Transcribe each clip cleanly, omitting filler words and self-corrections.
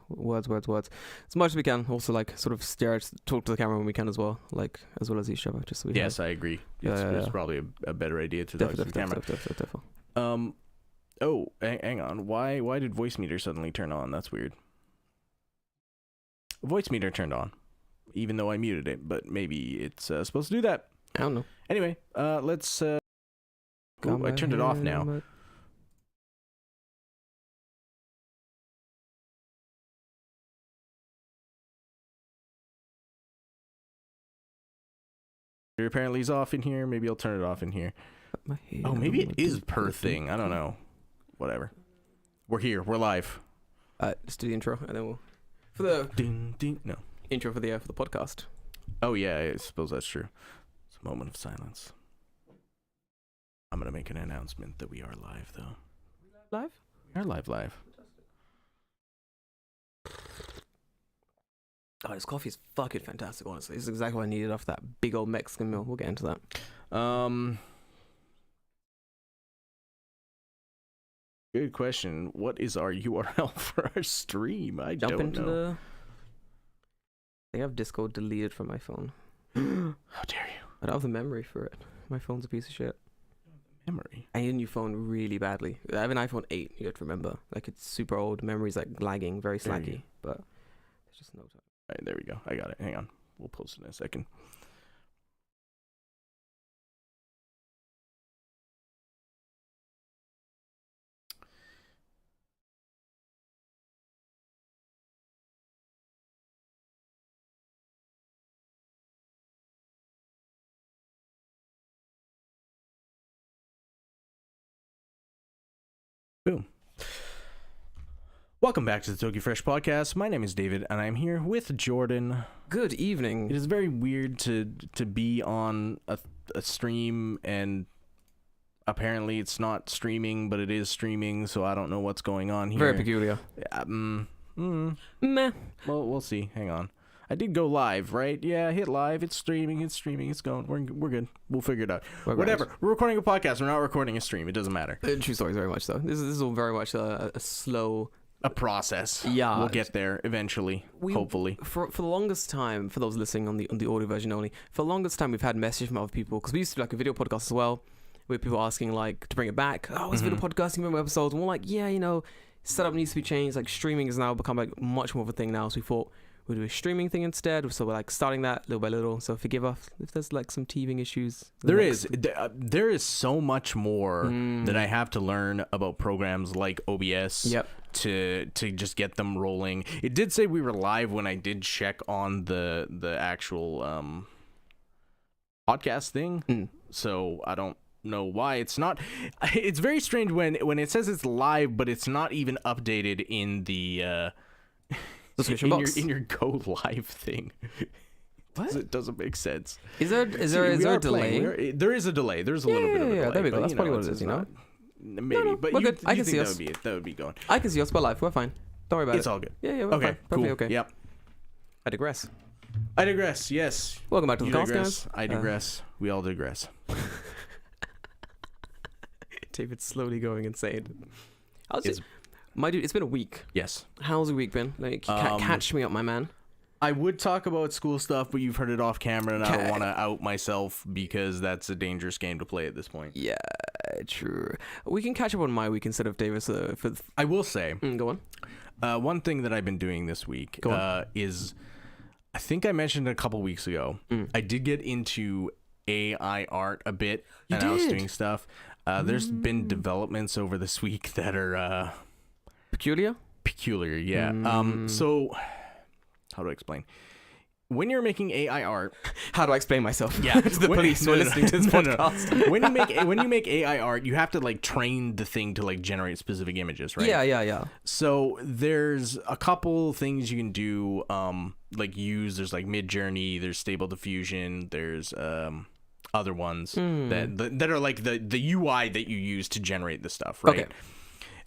words, as much as we can. Also, like, sort of talk to the camera when we can as well, like, as well as each other. Just so we I agree. It's probably a better idea to talk to the camera. Definitely. Oh, hang on. Why did voice meter suddenly turn on? That's weird. Voice meter turned on, even though I muted it, but maybe it's supposed to do that. I don't know. Anyway, let's... I turned it off now. Apparently he's off in here. Maybe I'll turn it off in here. Oh, maybe it is per thing. I don't know. Whatever. We're here. We're live. Just do the intro, and then we'll... For the... Ding, ding. No. Intro for the podcast. Oh, yeah. I suppose that's true. It's a moment of silence. I'm going to make an announcement that we are live, though. Live? We are live. Oh, this coffee is fucking fantastic, honestly. This is exactly what I needed after that big old Mexican meal. We'll get into that. Good question. What is our URL for our stream? I don't know. I think I have Discord deleted from my phone. How dare you? I don't have the memory for it. My phone's a piece of shit. Memory? I need a new phone really badly. I have an iPhone 8, you have to remember. Like, it's super old. Memory's, like, lagging, very slacky. But there's just no time. All right, there we go. I got it. Hang on. We'll post it in a second. Boom. Welcome back to the Toki Fresh Podcast. My name is David, and I'm here with Jordan. Good evening. It is very weird to be on a stream, and apparently it's not streaming, but it is streaming, so I don't know what's going on here. Very peculiar. Meh. Well, we'll see. Hang on. I did go live, right? Yeah, hit live. It's streaming. It's going. We're good. We'll figure it out. Whatever. We're recording a podcast. We're not recording a stream. It doesn't matter. True story, very much so. This is all very much a slow... A process. Yeah. We'll get there eventually, hopefully. For the longest time, for those listening on the audio version only, for the longest time we've had messages from other people, because we used to do like a video podcast as well, with people asking like to bring it back. Oh, it's video podcasting, remember episodes? And we're like, yeah, you know, setup needs to be changed. Like, streaming has now become like much more of a thing now, so we thought we'd do a streaming thing instead. So we're like starting that little by little. So forgive us if there's like some teething issues. There is so much more that I have to learn about programs like OBS. Yep. To just get them rolling. It did say we were live when I did check on the actual podcast thing. So I don't know why it's not. It's very strange when it says it's live, but it's not even updated in the in your go live thing. What? It doesn't make sense. Is there a delay? There is a delay. There's a little bit of a delay. There we go. That's probably know, what it is, you know? Maybe, no, but we're you good. I can see think us. that would be going. I can see us. We're live. We're fine. Don't worry about it. It's all good. Yeah, we're okay, fine. Perfectly cool. okay. Yep. I digress. Yes. Welcome back to the cast, digress. guys. I digress. We all digress. David's slowly going insane. My dude, it's been a week. Yes. How's your week been? Like, catch me up, my man. I would talk about school stuff, but you've heard it off camera, and I don't want to out myself because that's a dangerous game to play at this point. Yeah, true. We can catch up on my week instead of Davis. I will say, go on. One thing that I've been doing this week is, I think I mentioned a couple weeks ago, I did get into AI art a bit, I was doing stuff. There's been developments over this week that are peculiar, yeah. So how do I explain? When you're making AI art, how do I explain myself? Yeah, to the police who are listening to this podcast. When you make AI art, you have to like train the thing to like generate specific images, right? Yeah. So there's a couple things you can do, there's like Midjourney, there's Stable Diffusion, there's other ones that are like the UI that you use to generate the stuff, right? Okay.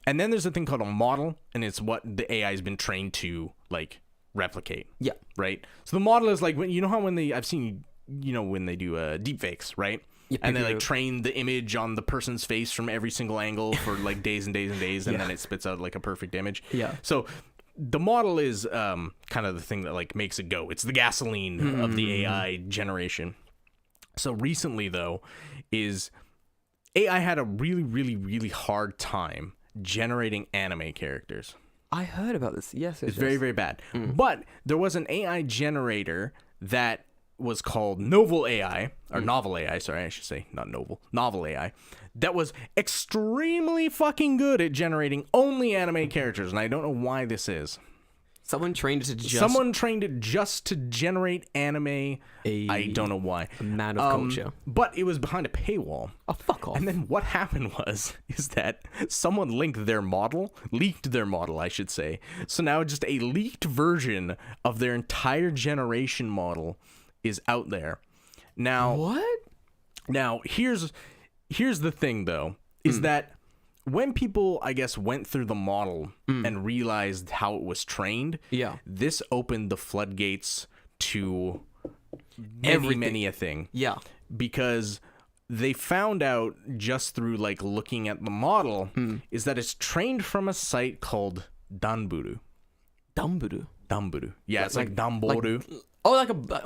And then there's a thing called a model, and it's what the AI has been trained to like replicate. Yeah. Right. So the model is like when I've seen when they do deep fakes, right? And they like train the image on the person's face from every single angle for like days and days and days, and then it spits out like a perfect image. Yeah. So the model is kind of the thing that like makes it go. It's the gasoline of the AI generation. So recently though, is AI had a really, really, really hard time generating anime characters. I heard about this. Yes, it's very, very bad. But there was an AI generator that was called Novel AI, or Novel AI, sorry, I should say, not Novel, Novel AI, that was extremely fucking good at generating only anime characters, and I don't know why this is. Someone trained it just to generate anime. I don't know why. A man of culture. But it was behind a paywall. Oh, fuck off. And then what happened is that someone leaked their model, I should say. So now just a leaked version of their entire generation model is out there. Now, what? Now, here's the thing, though, is that when people, I guess, went through the model and realized how it was trained, this opened the floodgates to many a thing. Yeah. Because they found out just through, like, looking at the model is that it's trained from a site called Danburu. Danburu? Danburu. Yeah, it's like Danburu. Like a box,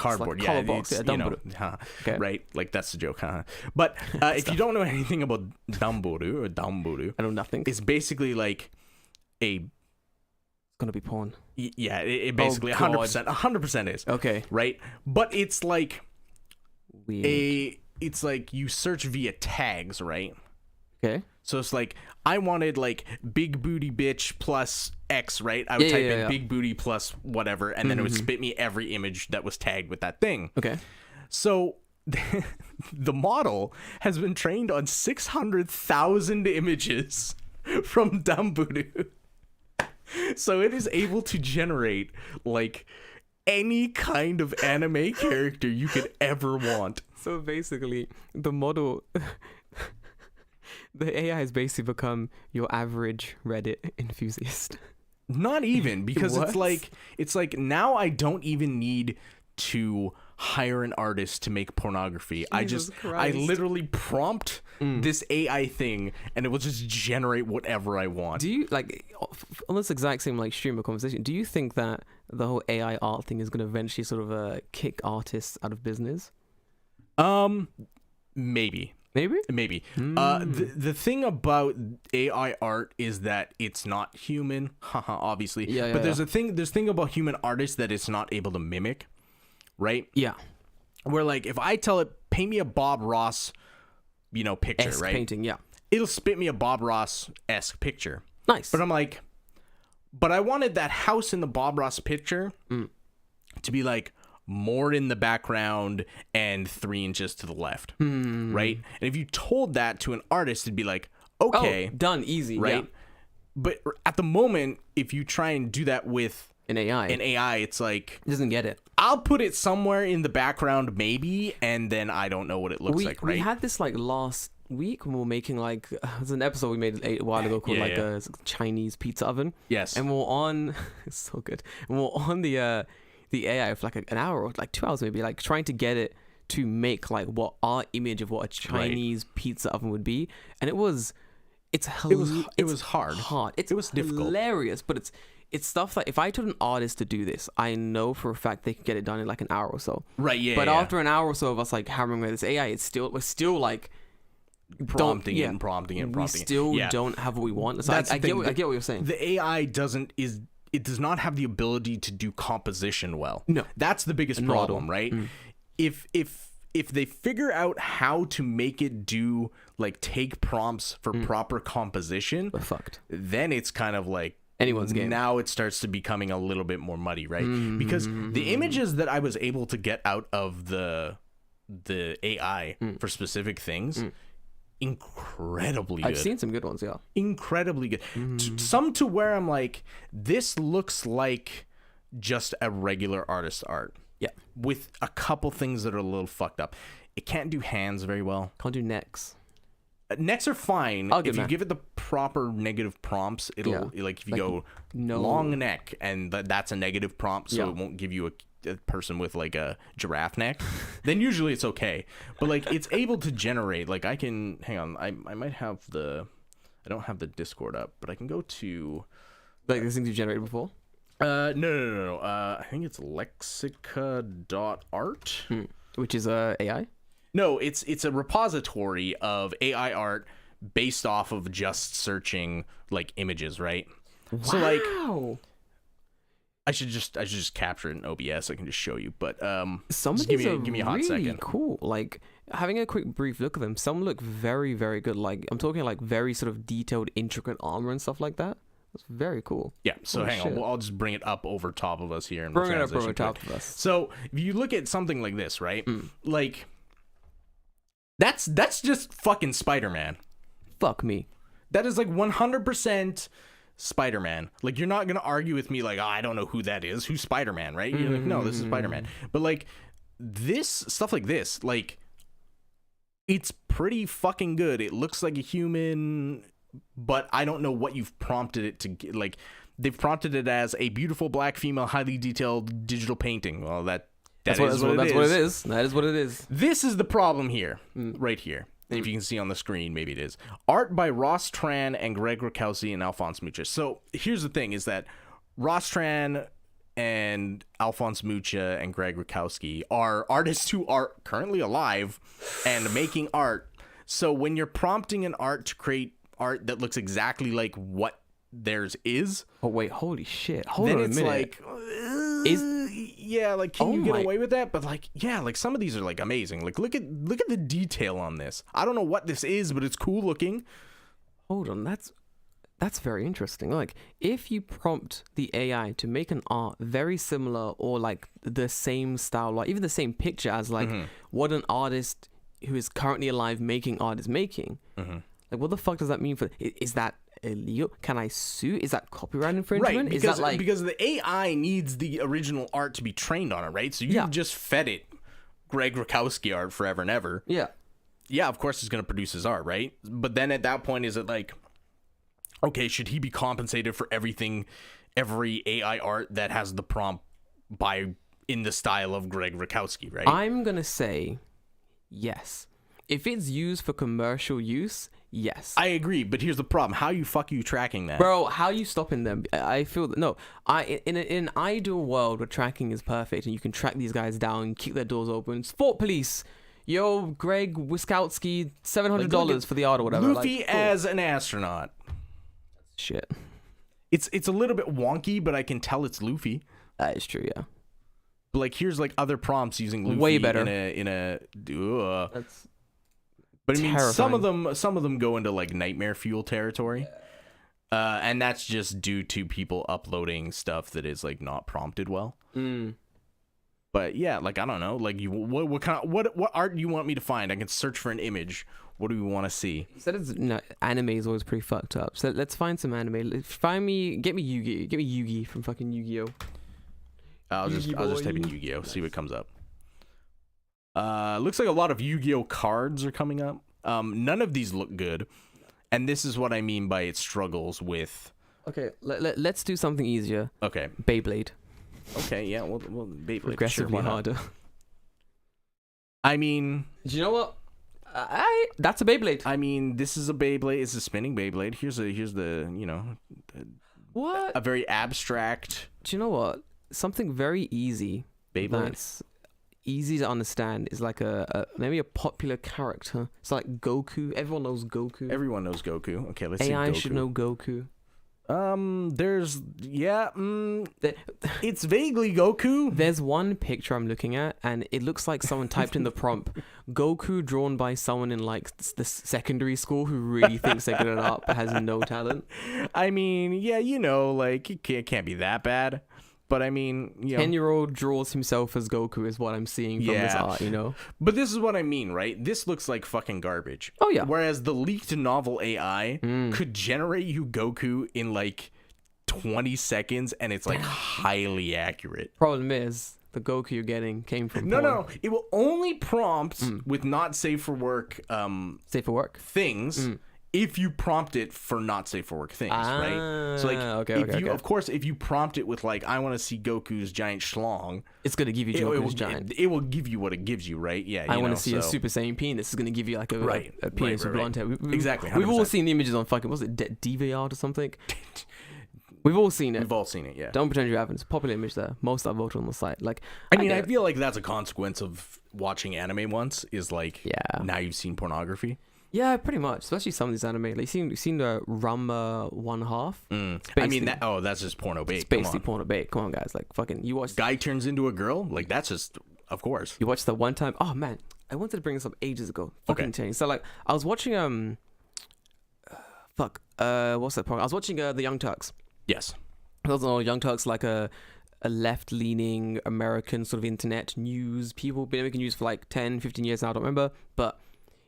cardboard, like yeah, box, it's, you know, okay. Right? Like that's the joke, huh? But if you don't know anything about Danburu, I know nothing. It's basically like it's gonna be porn. Yeah, it basically 100% is. Okay, right? But it's like weird. It's like you search via tags, right? Okay. So it's like I wanted like big booty bitch plus X, right? I would type in big booty plus whatever, and then it would spit me every image that was tagged with that thing. Okay. So the model has been trained on 600,000 images from Danburu. So it is able to generate like any kind of anime character you could ever want. So basically, the model... The AI has basically become your average Reddit enthusiast. Not even, because it's like now I don't even need to hire an artist to make pornography. I literally prompt this AI thing and it will just generate whatever I want. Do you like on this exact same like streamer conversation, do you think that the whole AI art thing is going to eventually sort of kick artists out of business? Maybe. Maybe. The thing about AI art is that it's not human, obviously. But there's a thing about human artists that it's not able to mimic, right? Yeah. Where like if I tell it paint me a Bob Ross, picture, right? Painting, yeah. It'll spit me a Bob Ross-esque picture. Nice. But I'm like, but I wanted that house in the Bob Ross picture to be like more in the background and 3 inches to the left, right? And if you told that to an artist, it'd be like, okay, done, easy, right? Yeah. But at the moment, if you try and do that with an AI, it's like it doesn't get it. I'll put it somewhere in the background, maybe, and then I don't know what it looks like, right? We had this like last week when we were making like there's an episode we made a while ago called a Chinese pizza oven. Yes, and we're on it's so good. And we're on the AI for like an hour or like 2 hours maybe, like trying to get it to make like what our image of what a Chinese pizza oven would be, and it was hard. It was difficult, hilarious, but it's stuff that if I told an artist to do this, I know for a fact they could get it done in like an hour or so. Right. Yeah. But after an hour or so of us like hammering with this AI, we're still like prompting it. We still don't have what we want. So I get what you're saying. The AI it does not have the ability to do composition well. No, that's the biggest problem, right? If they figure out how to make it do like take prompts for proper composition, we're fucked. Then it's kind of like anyone's game. Now it starts to becoming a little bit more muddy, right? Because the images that I was able to get out of the AI for specific things, incredibly good. I've seen some good ones, yeah. Incredibly good. Some to where I'm like, this looks like just a regular artist art. Yeah. With a couple things that are a little fucked up. It can't do hands very well. Can't do necks. Necks are fine. If you give it the proper negative prompts, it'll like if you go long neck and that's a negative prompt, so it won't give you a person with like a giraffe neck, then usually it's okay. But like it's able to generate, like I can hang on, I might have I don't have the Discord up, but I can go to Like the things you generated before? No. I think it's lexica.art. Which is AI? No, it's a repository of AI art based off of just searching like images, right? Wow. So like I should just capture it in OBS. I can just show you. But some just of these give me a hot really second. Cool. Like having a quick brief look at them, some look very, very good. Like I'm talking like very sort of detailed, intricate armor and stuff like that. It's very cool. Yeah. So Holy hang on. shit. Well, I'll just bring it up over top of us here. And Bring it up transition over to it. top of us. So if you look at something like this, right? Like that's just fucking Spider-Man. Fuck me. That is like 100% Spider-Man. Like you're not gonna argue with me like, oh, I don't know who that is. Who's Spider-Man, right? You're like, no, this is Spider-Man. But like this stuff like this, like it's pretty fucking good. It looks like a human, but I don't know what you've prompted it to get. Like they've prompted it as a beautiful black female, highly detailed digital painting. Well, that's what it is. That is what it is. This is the problem here, right here. And if you can see on the screen, maybe it is. Art by Ross Tran and Greg Rakowski and Alphonse Mucha. So here's the thing is that Ross Tran and Alphonse Mucha and Greg Rakowski are artists who are currently alive and making art. So when you're prompting an art to create art that looks exactly like what theirs is. Oh, wait. Holy shit. Hold then on a it's minute. like... yeah, like can you get away with that? But like, yeah, like some of these are like amazing. Like look at the detail on this. I don't know what this is, but it's cool looking. Hold on, that's very interesting. Like if you prompt the AI to make an art very similar or like the same style, like even the same picture as like what an artist who is currently alive making art is making, like what the fuck does that mean for? Is that illegal? Can I sue? Is that copyright infringement? Right, because, is that like because the AI needs the original art to be trained on it, right? So you just fed it Greg Rakowski art forever and ever. Yeah, of course it's going to produce his art, right? But then at that point, is it like, okay, should he be compensated for every AI art that has the prompt in the style of Greg Rakowski, right? I'm gonna say yes. If it's used for commercial use, yes. I agree, but here's the problem. How you tracking that? Bro, how are you stopping them? I feel that, no, in an ideal world where tracking is perfect and you can track these guys down, keep their doors open, sport police, yo, Greg Wiskowski, $700 for the art or whatever. Luffy like, cool. as an astronaut. Shit. It's a little bit wonky, but I can tell it's Luffy. That is true, yeah. But like here's like other prompts using Luffy way better. in a That's but I mean terrifying. some of them go into like nightmare fuel territory. And that's just due to people uploading stuff that is like not prompted well. But yeah, like I don't know, like what kind of what art do you want me to find? I can search for an image. What do we want to see? You said anime is always pretty fucked up. So let's find some anime. Get me Yugi. Get me Yugi from fucking Yu-Gi-Oh. I'll just type in Yu-Gi-Oh, see what comes up. Looks like a lot of Yu-Gi-Oh cards are coming up. None of these look good, and this is what I mean by it struggles with. Okay, let's do something easier. Okay, Beyblade. Okay, yeah, well Beyblade. Aggressively sure, harder. I mean, do you know what? That's a Beyblade. I mean, this is a Beyblade. It's a spinning Beyblade. Here's the what? A very abstract. Do you know what? Something very easy. Beyblade. That's easy to understand is like maybe a popular character. It's like Goku. Everyone knows Goku. Everyone knows Goku. Okay, let's see. AI Goku. should know Goku. It's vaguely Goku. There's one picture I'm looking at, and it looks like someone typed in the prompt, Goku drawn by someone in like the secondary school who really thinks they're good at art but has no talent. I mean, yeah, like it can't be that bad. But I mean, 10-year-old draws himself as Goku is what I'm seeing from this art, But this is what I mean, right? This looks like fucking garbage. Oh, yeah. Whereas the leaked novel AI could generate you Goku in like 20 seconds, and it's like highly accurate. Problem is, the Goku you're getting came from No. It will only prompt with not safe for work safe for work things. If you prompt it for not safe for work things, right? So like, of course, if you prompt it with like, I want to see Goku's giant schlong, it's gonna give you Goku's giant. It will give you what it gives you, right? Yeah. I want to see a Super Saiyan penis. It's gonna give you like a penis with blonde hair. Exactly. 100%. We've all seen the images on fucking DVR or something. We've all seen it. We've all seen it, yeah. Don't pretend you haven't. It's a popular image there. Most are voted on the site. Like, I mean, I get it. feel like that's a consequence of watching anime once. Is like, Yeah. now you've seen pornography. Yeah, pretty much. Especially some of these anime. Like, you've seen the Rumba 1/2. I mean, that's just porno bait. It's basically porno bait. Come on, guys. Like, fucking, you watch. Guy turns into a girl. Like, that's just, of course. You watched that one time. Oh man, I wanted to bring this up ages ago. Fucking Okay. change. So like, I was watching what's that program? I was watching the Young Turks. Yes. Those are all Young Turks, like a left-leaning American sort of internet news people, been making news for like 10, 15 years now, I don't remember, but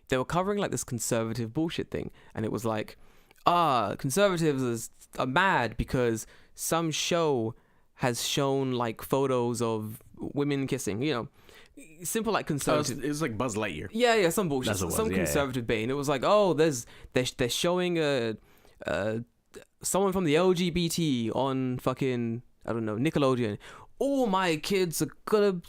they were covering like this conservative bullshit thing, and it was like, conservatives are mad because some show has shown like photos of women kissing, you know, simple like conservative. It was like Buzz Lightyear. Yeah, some bullshit, That's what it was, some yeah, conservative bait, and it was like, oh, they're showing someone from the LGBT on fucking, I don't know, Nickelodeon. All my kids are gonna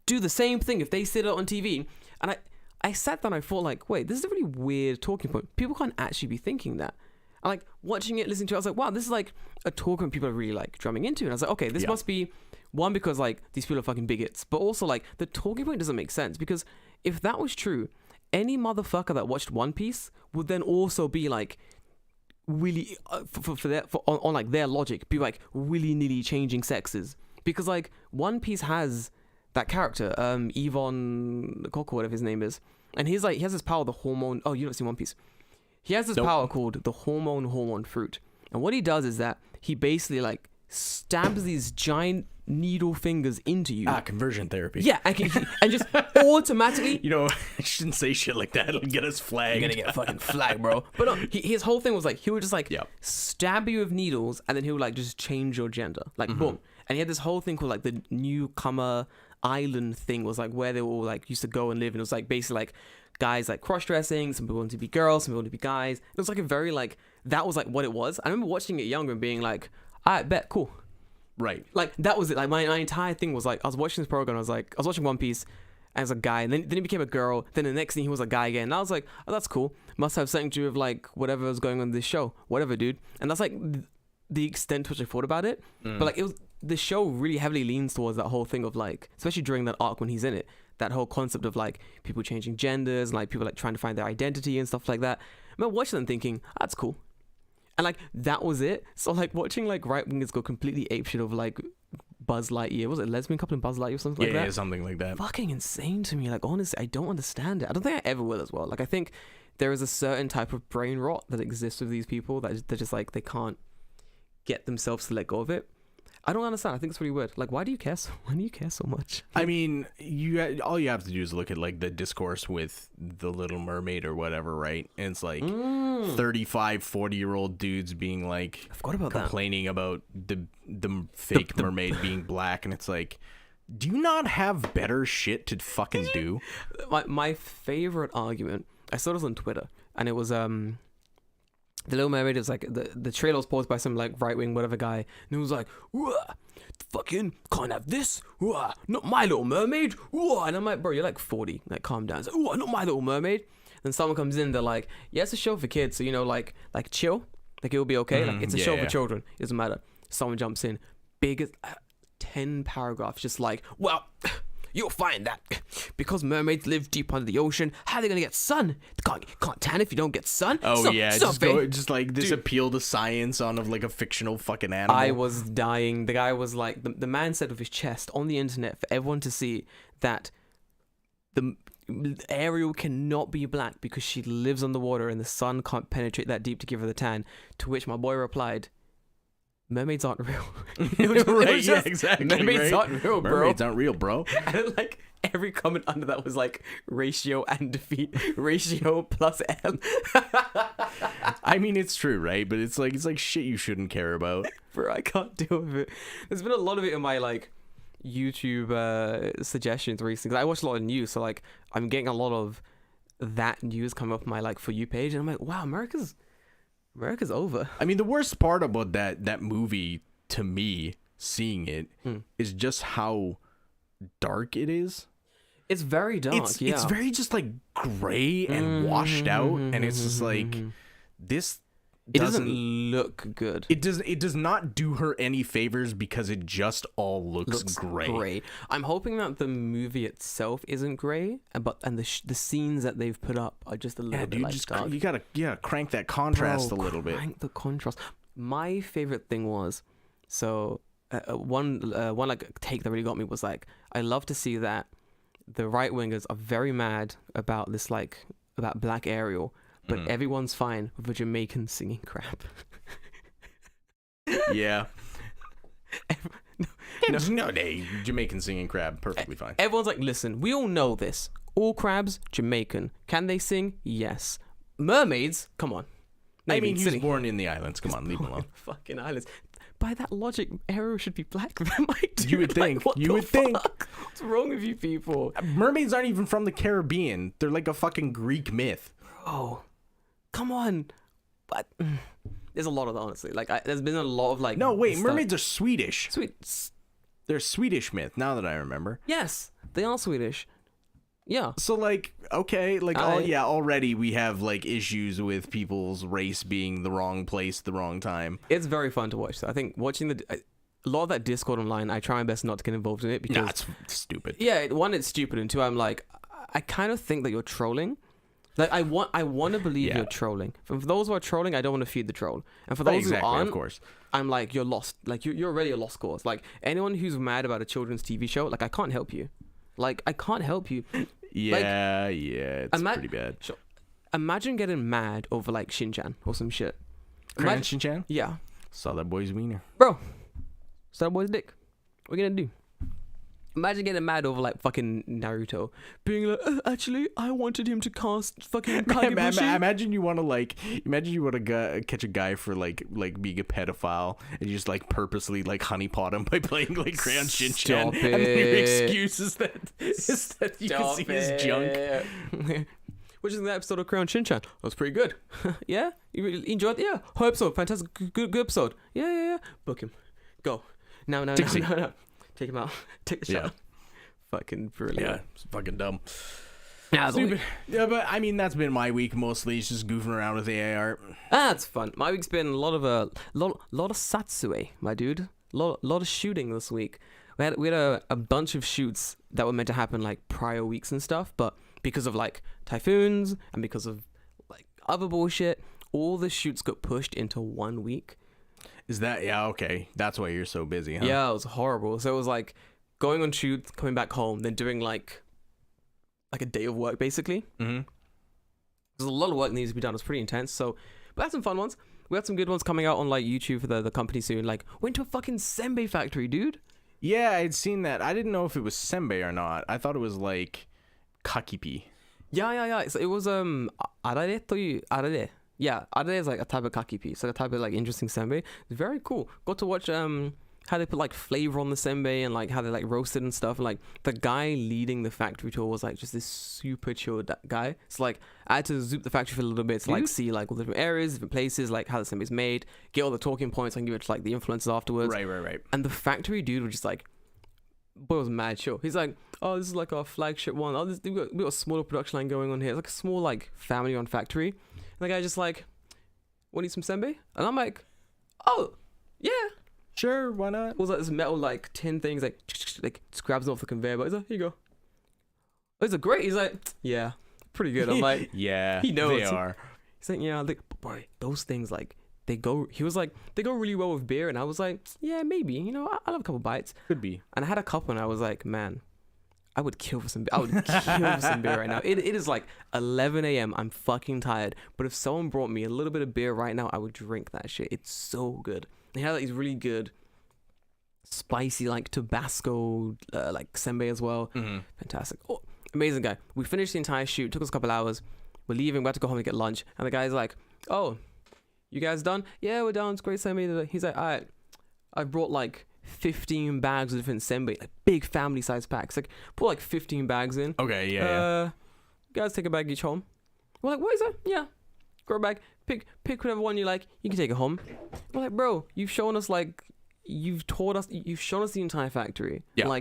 do the same thing if they sit it on TV. And I sat down and I thought like, wait, this is a really weird talking point. People can't actually be thinking that. And like watching it, listening to it, I was like, wow, this is like a talk point people are really like drumming into. And I was like, okay, this must be one, because like these people are fucking bigots, but also like the talking point doesn't make sense, because if that was true, any motherfucker that watched One Piece would then also be like really on like their logic, be like willy-nilly changing sexes, because like One Piece has that character Yvonne Coco, whatever his name is, and he's like, he has this power, the hormone. Oh, you don't see One Piece. He has this power called the hormone fruit, and what he does is that he basically like stabs these giant needle fingers into you. Conversion therapy. Yeah, and just automatically. You know, I shouldn't say shit like that. It'll get us flagged. You're gonna get fucking flagged, bro. But no, his whole thing was like, he would just like stab you with needles, and then he would like just change your gender, like boom. And he had this whole thing called like the Newcomer Island thing, was like where they all like used to go and live, and it was like basically like guys like cross dressing. Some people wanted to be girls, some people wanted to be guys. It was like a very like, that was like what it was. I remember watching it younger and being like, I bet, cool. Right. Like that was it. Like my entire thing was like, I was watching this program, I was watching One Piece as a guy, and then he became a girl, then the next thing he was a guy again, and I was like, oh, that's cool, must have something to do with like whatever was going on in this show, whatever, dude. And that's like the extent to which I thought about it. But like, it was, the show really heavily leans towards that whole thing of like, especially during that arc when he's in it, that whole concept of like people changing genders and like people like trying to find their identity and stuff like that. I remember watching them thinking, oh, that's cool. And like, that was it. So like watching like right wingers go completely apeshit over like Buzz Lightyear, was it lesbian couple in Buzz Lightyear or something like that? Yeah, something like that. Fucking insane to me. Like, honestly, I don't understand it. I don't think I ever will as well. Like, I think there is a certain type of brain rot that exists with these people that they're just like, they can't get themselves to let go of it. I don't understand. I think it's really weird. Like, why do you care so much? I mean, all you have to do is look at like the discourse with the Little Mermaid or whatever, right? And it's like 35, 40-year-old dudes being like, I forgot about complaining about the fake mermaid being black, and it's like, do you not have better shit to fucking do? My favorite argument, I saw this on Twitter, and it was The Little Mermaid is like, the trailer was paused by some like right wing whatever guy, and it was like, fucking can't have this, not my Little Mermaid, and I'm like, bro, you're like 40, like calm down. It's like, not my Little Mermaid. Then someone comes in, they're like, yeah, it's a show for kids, so you know, like chill, like it'll be okay, like it's a show for children, it doesn't matter. Someone jumps in, biggest 10 paragraphs, just like, well, you'll find that because mermaids live deep under the ocean, how are they gonna get sun? They can't tan if you don't get sun. Oh yeah, just like this appeal to science on of like a fictional fucking animal. I was dying. The guy was like, the man said with his chest on the internet for everyone to see that the Ariel cannot be black because she lives underwater and the sun can't penetrate that deep to give her the tan. To which my boy replied, mermaids aren't real. Yeah, exactly. Mermaids aren't real, bro. Mermaids aren't real, bro. And like every comment under that was like ratio and defeat, ratio plus L. I mean, it's true, right? But it's like shit you shouldn't care about. Bro, I can't deal with it. There's been a lot of it in my like YouTube suggestions recently. I watch a lot of news, so like I'm getting a lot of that news coming up my like For You page, and I'm like, wow, America's over. I mean, the worst part about that movie, to me, seeing it, is just how dark it is. It's very dark. It's very just like gray and washed out, and it's just like this It doesn't look good. It does not do her any favors because it just all looks gray. I'm hoping that the movie itself isn't gray, and the scenes that they've put up are just a little bit like dark. You gotta crank that contrast a little bit. Crank the contrast. My favorite thing was one like take that really got me was like, I love to see that the right wingers are very mad about this about Black Ariel. But everyone's fine with a Jamaican singing crap. Yeah. No, Jamaican singing crab, perfectly fine. Everyone's like, listen, we all know this. All crabs, Jamaican. Can they sing? Yes. Mermaids? Come on. I mean, he was born in the islands. Come on, leave him alone. Fucking islands. By that logic, Ariel should be black. You would think. You would think. What's wrong with you people? Mermaids aren't even from the Caribbean. They're like a fucking Greek myth. Oh. Come on. But there's a lot of that, honestly. There's been a lot of No, wait, mermaids are Swedish. Sweet. They're a Swedish myth, now that I remember. Yes, they are Swedish. Yeah. So okay, already we have issues with people's race being the wrong place, the wrong time. It's very fun to watch. So I think watching a lot of that Discord online, I try my best not to get involved in it because it's stupid. Yeah, one, it's stupid, and two, I'm like, I kind of think that you're trolling. I want to believe you're trolling. For those who are trolling, I don't want to feed the troll. And for those who aren't, of course, I'm like, you're lost. You're already a lost cause. Anyone who's mad about a children's TV show, I can't help you. I can't help you. Yeah, it's pretty bad. Sure. Imagine getting mad over Shin-chan or some shit. Crayon Shin-chan? Yeah. Saw that boy's wiener. Bro, saw that boy's dick. What are you gonna do? Imagine getting mad over fucking Naruto being like, actually, I wanted him to cast fucking Kagebushi. Imagine you want to catch a guy for being a pedophile and you just purposely honeypot him by playing Crayon Shin-chan. Stop it. And then your excuse is that you can see his junk. Which is the episode of Crayon Shin-chan. That was pretty good. Yeah? You really enjoyed it? Yeah. Whole episode. Fantastic. Good episode. Yeah. Book him. Go. No. Take him out. Take the shot. Yeah. Fucking brilliant. Yeah, it's fucking dumb. Yeah, stupid. Yeah, but I mean, that's been my week mostly. It's just goofing around with AI art. That's fun. My week's been a lot of satsue, my dude. Lot of shooting this week. We had a bunch of shoots that were meant to happen prior weeks and stuff, but because of typhoons and because of other bullshit, all the shoots got pushed into 1 week. Is that okay? That's why you're so busy, huh? Yeah, it was horrible. So it was going on shoot, coming back home, then doing a day of work basically. Mm-hmm. There's a lot of work that needs to be done. It's pretty intense. So, but that's some fun ones. We had some good ones coming out on YouTube for the company soon. Went to a fucking senbei factory, dude. Yeah, I'd seen that. I didn't know if it was senbei or not. I thought it was kakipi. Yeah. So it was arare toyu arare. Yeah, arare is a type of kakipi. So a type of interesting senbei. It's very cool. Got to watch how they put flavor on the senbei and how they roasted and stuff. And the guy leading the factory tour was just this super chill guy. So I had to zoop the factory for a little bit to see all the different areas, different places, how the senbei's made, get all the talking points and give it to the influencers afterwards. Right. And the factory dude was just boy was mad chill. He's oh, this is our flagship one. Oh, we got a smaller production line going on here. It's a small family-run factory. And the guy just want to eat some senbei? And I'm oh, yeah. Sure, why not? It was this metal tin things just grabs them off the conveyor belt. He's here you go. Oh, these are great. He's yeah, pretty good. I'm yeah, he knows. They are. He's yeah, boy, those things they go. He was they go really well with beer, and I was yeah, maybe. I'll have a couple bites. Could be. And I had a couple, and I was man, I would kill for some beer. I would kill for some beer right now. It is 11 a.m. I'm fucking tired. But if someone brought me a little bit of beer right now, I would drink that shit. It's so good. They had these really good, spicy Tabasco senbei as well. Mm-hmm. Fantastic. Oh, amazing guy. We finished the entire shoot. Took us a couple hours. We're leaving. We had to go home and get lunch. And the guy's oh, you guys done? Yeah, we're done. It's great senbei. He's all right. I brought 15 bags of different senbei, big family size packs. Put 15 bags in. Okay, yeah. You guys take a bag each home. We're what is that? Yeah. Grow bag. Pick whatever one you like. You can take it home. We're bro, you've shown us you've shown us the entire factory. Yeah.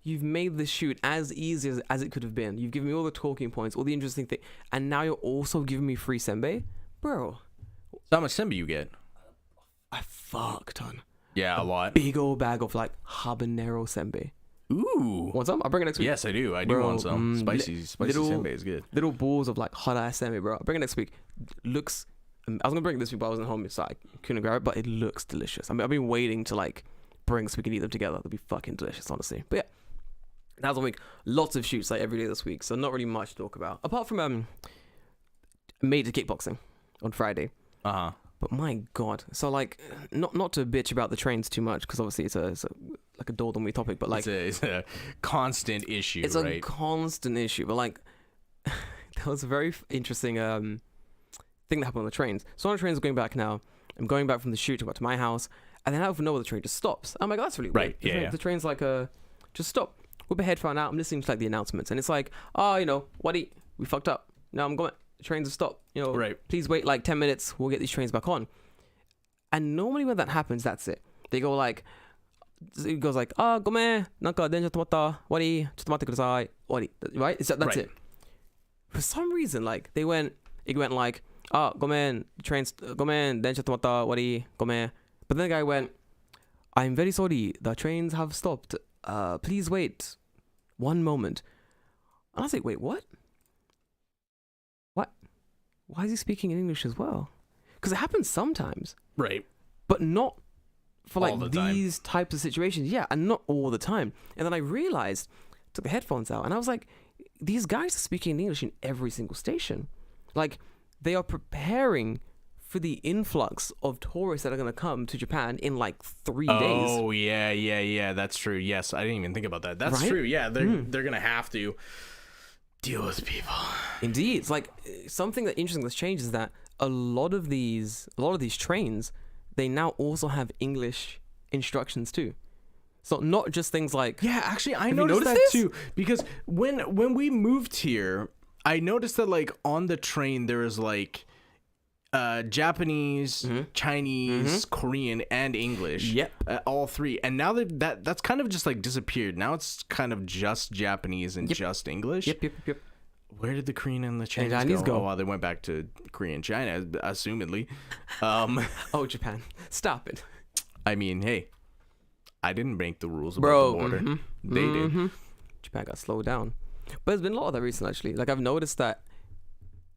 You've made the shoot as easy as it could have been. You've given me all the talking points, all the interesting things, and now you're also giving me free senbei, bro. So how much senbei you get? A fuck ton. Yeah, a lot. Big old bag of like habanero senbei. Ooh. Want some? I'll bring it next week. Yes, I do. I do Bro, want some. Spicy senbei is good. Little balls of like hot ass senbei, bro. I'll bring it next week. Looks. I was gonna bring it this week, but I wasn't home, so I couldn't grab it. But it looks delicious. I mean, I've been waiting to like bring so we can eat them together. It'll be fucking delicious, honestly. But yeah, that was 1 week. Lots of shoots like every day this week, so not really much to talk about apart from made to kickboxing on Friday. But my god, so like not to bitch about the trains too much because obviously it's a like a dull topic, but like it's a constant issue. It's right? a constant issue, but like there was a very interesting thing that happened on the trains. So on the trains going back now, I'm going back from the shoot to back to my house, and then out of nowhere the train just stops. I'm like, that's really weird. Right? The train's like just stop. Whip a headphone out. I'm listening to like the announcements, and it's like, oh, Waddy, we fucked up. No, I'm going. The trains have stopped. Right. Please wait like 10 minutes. We'll get these trains back on. And normally when that happens, that's it. They go like, it goes like, gome, nanka denja tomatta, wari, chotto matte kudasai, wari. Right? That's it. For some reason, like it went like, gome, denja tomatta, wari, gome. But then the guy went, I'm very sorry, the trains have stopped. Please wait 1 moment. And I was like, wait, what? Why is he speaking in English as well? Because it happens sometimes. Right. But not for All like the time. these types of situations. Yeah, and not all the time. And then I realized, took the headphones out, and I was like, these guys are speaking English in every single station. Like, they are preparing for the influx of tourists that are going to come to Japan in like 3 days. Oh, yeah. That's true. Yes, I didn't even think about that. That's Right? true. Yeah, they're going to have to deal with people. Indeed. It's like something that interesting that's changed is that a lot of these trains, they now also have English instructions too. So not just things like, Yeah, actually, I you noticed that noticed this? too. Because when we moved here, I noticed that like on the train there was like Japanese, Chinese, Korean, and English. Yep. All three. And now that's kind of just like disappeared. Now it's kind of just Japanese and just English. Yep. Where did the Korean and the Chinese go? Oh, well, they went back to Korea and China, assumedly. Oh, Japan. Stop it. I mean, hey, I didn't break the rules about Bro, the border. They did. Japan got slowed down. But there's been a lot of that recently, actually. Like, I've noticed that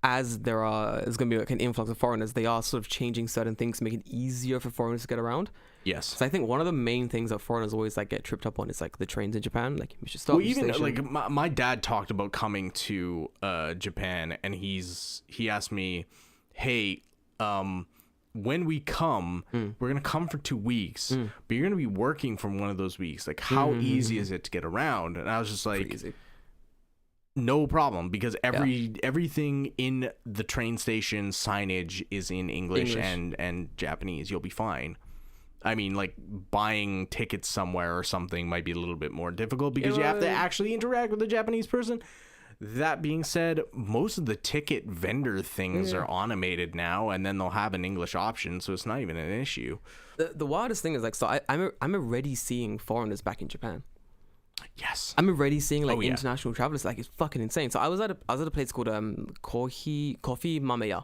as there's going to be like an influx of foreigners, they are sort of changing certain things to make it easier for foreigners to get around. Yes. So I think one of the main things that foreigners always like get tripped up on is like the trains in Japan. Like, you should stop. Well, even like my dad talked about coming to Japan, and he asked me, hey, when we come, we're gonna come for 2 weeks, but you're gonna be working from one of those weeks. Like, how easy is it to get around? And I was just like, easy. no problem, because everything in the train station signage is in English. and Japanese. You'll be fine. I mean, like, buying tickets somewhere or something might be a little bit more difficult because you have to actually interact with a Japanese person. That being said, most of the ticket vendor things are automated now, and then they'll have an English option, so it's not even an issue. The wildest thing is like, so I'm already seeing foreigners back in Japan. Yes. I'm already seeing like international travelers. Like, it's fucking insane. So I was at a place called Coffee Mameya.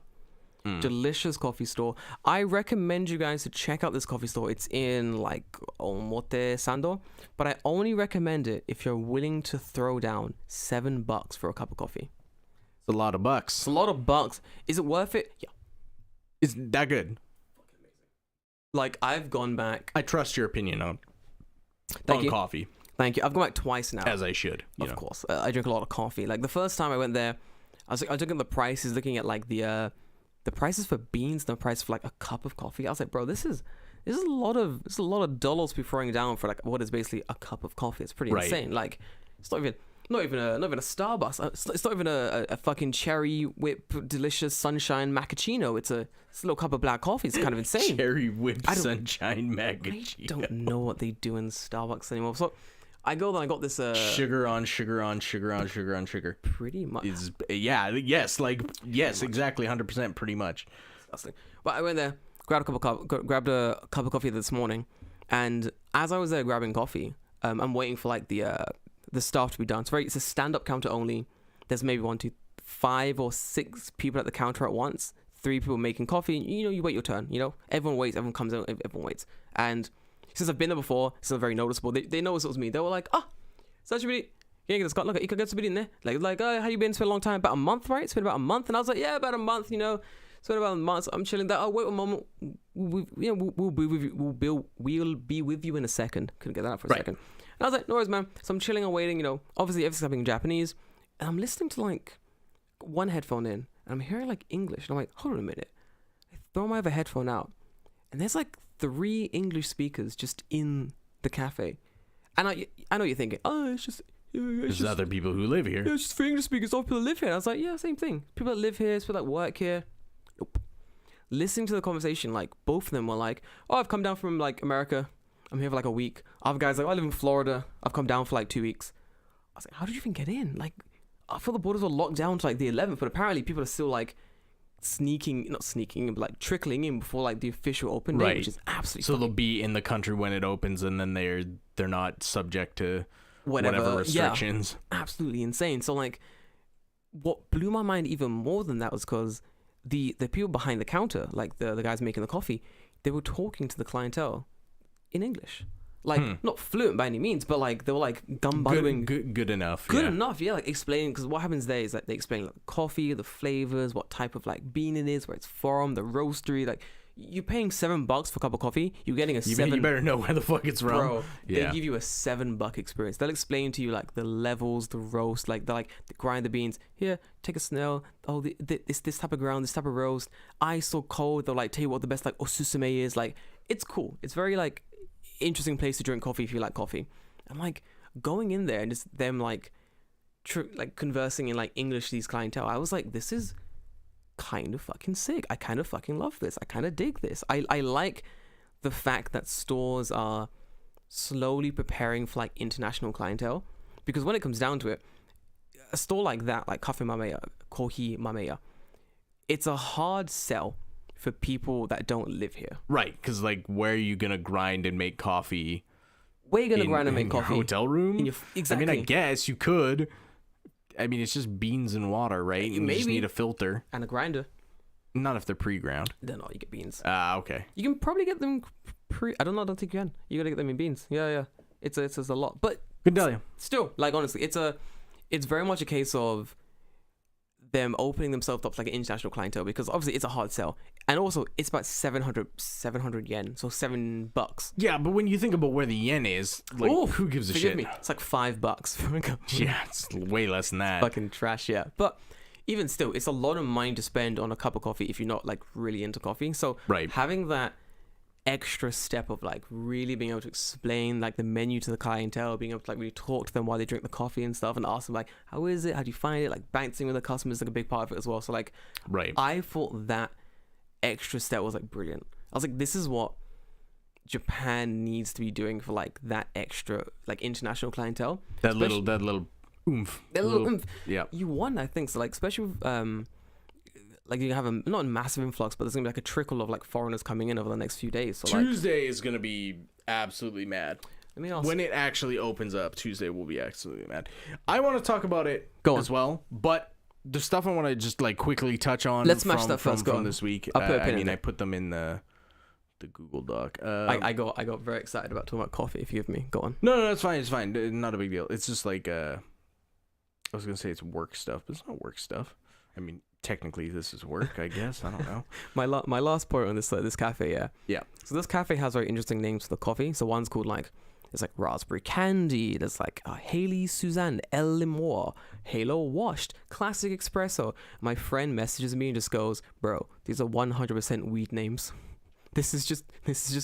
Delicious coffee store. I recommend you guys to check out this coffee store. It's in like Omote Sando, but I only recommend it if you're willing to throw down $7 for a cup of coffee. It's a lot of bucks. It's a lot of bucks. Is it worth it? Yeah. Is that good? Like, I've gone back. I trust your opinion on Thank you. coffee. Thank you. I've gone back twice now. As I should. Of course. I drink a lot of coffee. Like, the first time I went there, I was looking at the prices, looking at like the prices for beans, the price for like a cup of coffee. I was like, bro, this is a lot of dollars to be throwing down for like what is basically a cup of coffee. It's pretty insane. Like, it's not even a Starbucks. It's not even a fucking cherry whip delicious sunshine macchiato. It's a little cup of black coffee. It's kind of insane. Cherry whip sunshine macchiato. I don't know what they do in Starbucks anymore. So I go there, I got this sugar on sugar on sugar on sugar on sugar. Pretty much. Exactly, 100%, pretty much. Disgusting. But I went there, grabbed a cup of coffee this morning, and as I was there grabbing coffee, I'm waiting for like the staff to be done. It's a stand-up counter only. There's maybe 5 or 6 people at the counter at once. 3 people making coffee. And, you wait your turn. Everyone waits. Everyone comes out. Everyone waits. And since I've been there before, it's not very noticeable. They noticed it was me. They were like, such a bit. Look, you could get somebody in there. Like, how you been? It's been a long time. About a month, right? It's been about a month. And I was like, yeah, about a month. It's been about a month. I'm chilling. That. Oh, wait a moment. We'll be with you. We'll be with you in a second. Couldn't get that out for a second. And I was like, no worries, man. So I'm chilling and waiting. Obviously everything's happening in Japanese, and I'm listening to like one headphone in, and I'm hearing like English. And I'm like, hold on a minute. I throw my other headphone out, and there's like 3 English speakers just in the cafe. And I know you're thinking, it's just. There's other people who live here. Yeah, it's just for English speakers. All people that live here. And I was like, yeah, same thing. People that live here, people that work here. Nope. Listening to the conversation, like both of them were like, I've come down from like America. I'm here for like a week. Other guys like, I live in Florida. I've come down for like 2 weeks. I was like, how did you even get in? Like, I thought the borders were locked down to like the 11th, but apparently people are still like not sneaking, but like trickling in before like the official open date, which is absolutely. So they'll be in the country when it opens, and then they're not subject to whatever restrictions. Yeah, absolutely insane. So like, what blew my mind even more than that was because the people behind the counter, like the guys making the coffee, they were talking to the clientele in English. Like, not fluent by any means, but like they were like gumballing. Good enough. Good enough, yeah. Like explaining, because what happens there is like they explain like coffee, the flavors, what type of like bean it is, where it's from, the roastery. Like, you're paying $7 for a cup of coffee. You're getting You better know where the fuck it's from. Bro, they give you a $7 experience. They'll explain to you like the levels, the roast, like they grind the beans. Here, take a smell. Oh, this type of ground, this type of roast. Ice or cold. They'll like tell you what the best like osusume is. Like, it's cool. It's very like interesting place to drink coffee if you like coffee. I'm like going in there and just them like conversing in like English to these clientele. I was like, this is kind of fucking sick. I kind of fucking love this. I kind of dig this. I like the fact that stores are slowly preparing for like international clientele, because when it comes down to it, a store like that, like Cafe Mameya, Kohi Mameya, it's a hard sell for people that don't live here. Right, because like, where are you gonna grind and make coffee? Where are you gonna grind and make coffee? Hotel room? Exactly. I mean, I guess you could. I mean, it's just beans and water, right? You just need a filter. And a grinder. Not if they're pre-ground. Then you get beans. Okay. You can probably get them I don't know, I don't think you can. You gotta get them in beans. Yeah. It's a lot. But good tell you. Still, like, honestly, it's very much a case of them opening themselves up to like an international clientele, because obviously it's a hard sell. And also it's about 700 yen, so $7. Yeah, but when you think about where the yen is, like, who gives a shit? Me, it's like $5 for a cup. Yeah, it's way less than that. Fucking trash, yeah. But even still, it's a lot of money to spend on a cup of coffee if you're not like really into coffee. So having that extra step of like really being able to explain like the menu to the clientele, being able to like really talk to them while they drink the coffee and stuff, and ask them like, how is it, how do you find it, like bouncing with the customers is like a big part of it as well. So like, I thought that extra step was like brilliant. I was like, this is what Japan needs to be doing for like that extra like international clientele. That little oomph. That little oomph. Yeah. You want, I think so. Like, especially with, like, you have not a massive influx, but there's gonna be like a trickle of like foreigners coming in over the next few days. So Tuesday is gonna be absolutely mad. Let me ask. When it actually opens up, Tuesday will be absolutely mad. I want to talk about it as well, but the stuff I want to just like quickly touch on. Let's smash stuff first. From this week. I put them in the Google Doc. I got very excited about talking about coffee. If you give me, go on. No, it's fine. It's fine. Not a big deal. It's just like I was gonna say it's work stuff, but it's not work stuff. I mean, technically this is work, I guess. I don't know. my last point on this cafe, yeah. So this cafe has very interesting names for the coffee. So one's called like, there's like raspberry candy. There's like Haley Suzanne El Limois, Halo Washed, Classic Espresso. My friend messages me and just goes, "Bro, these are 100% weed names. This is just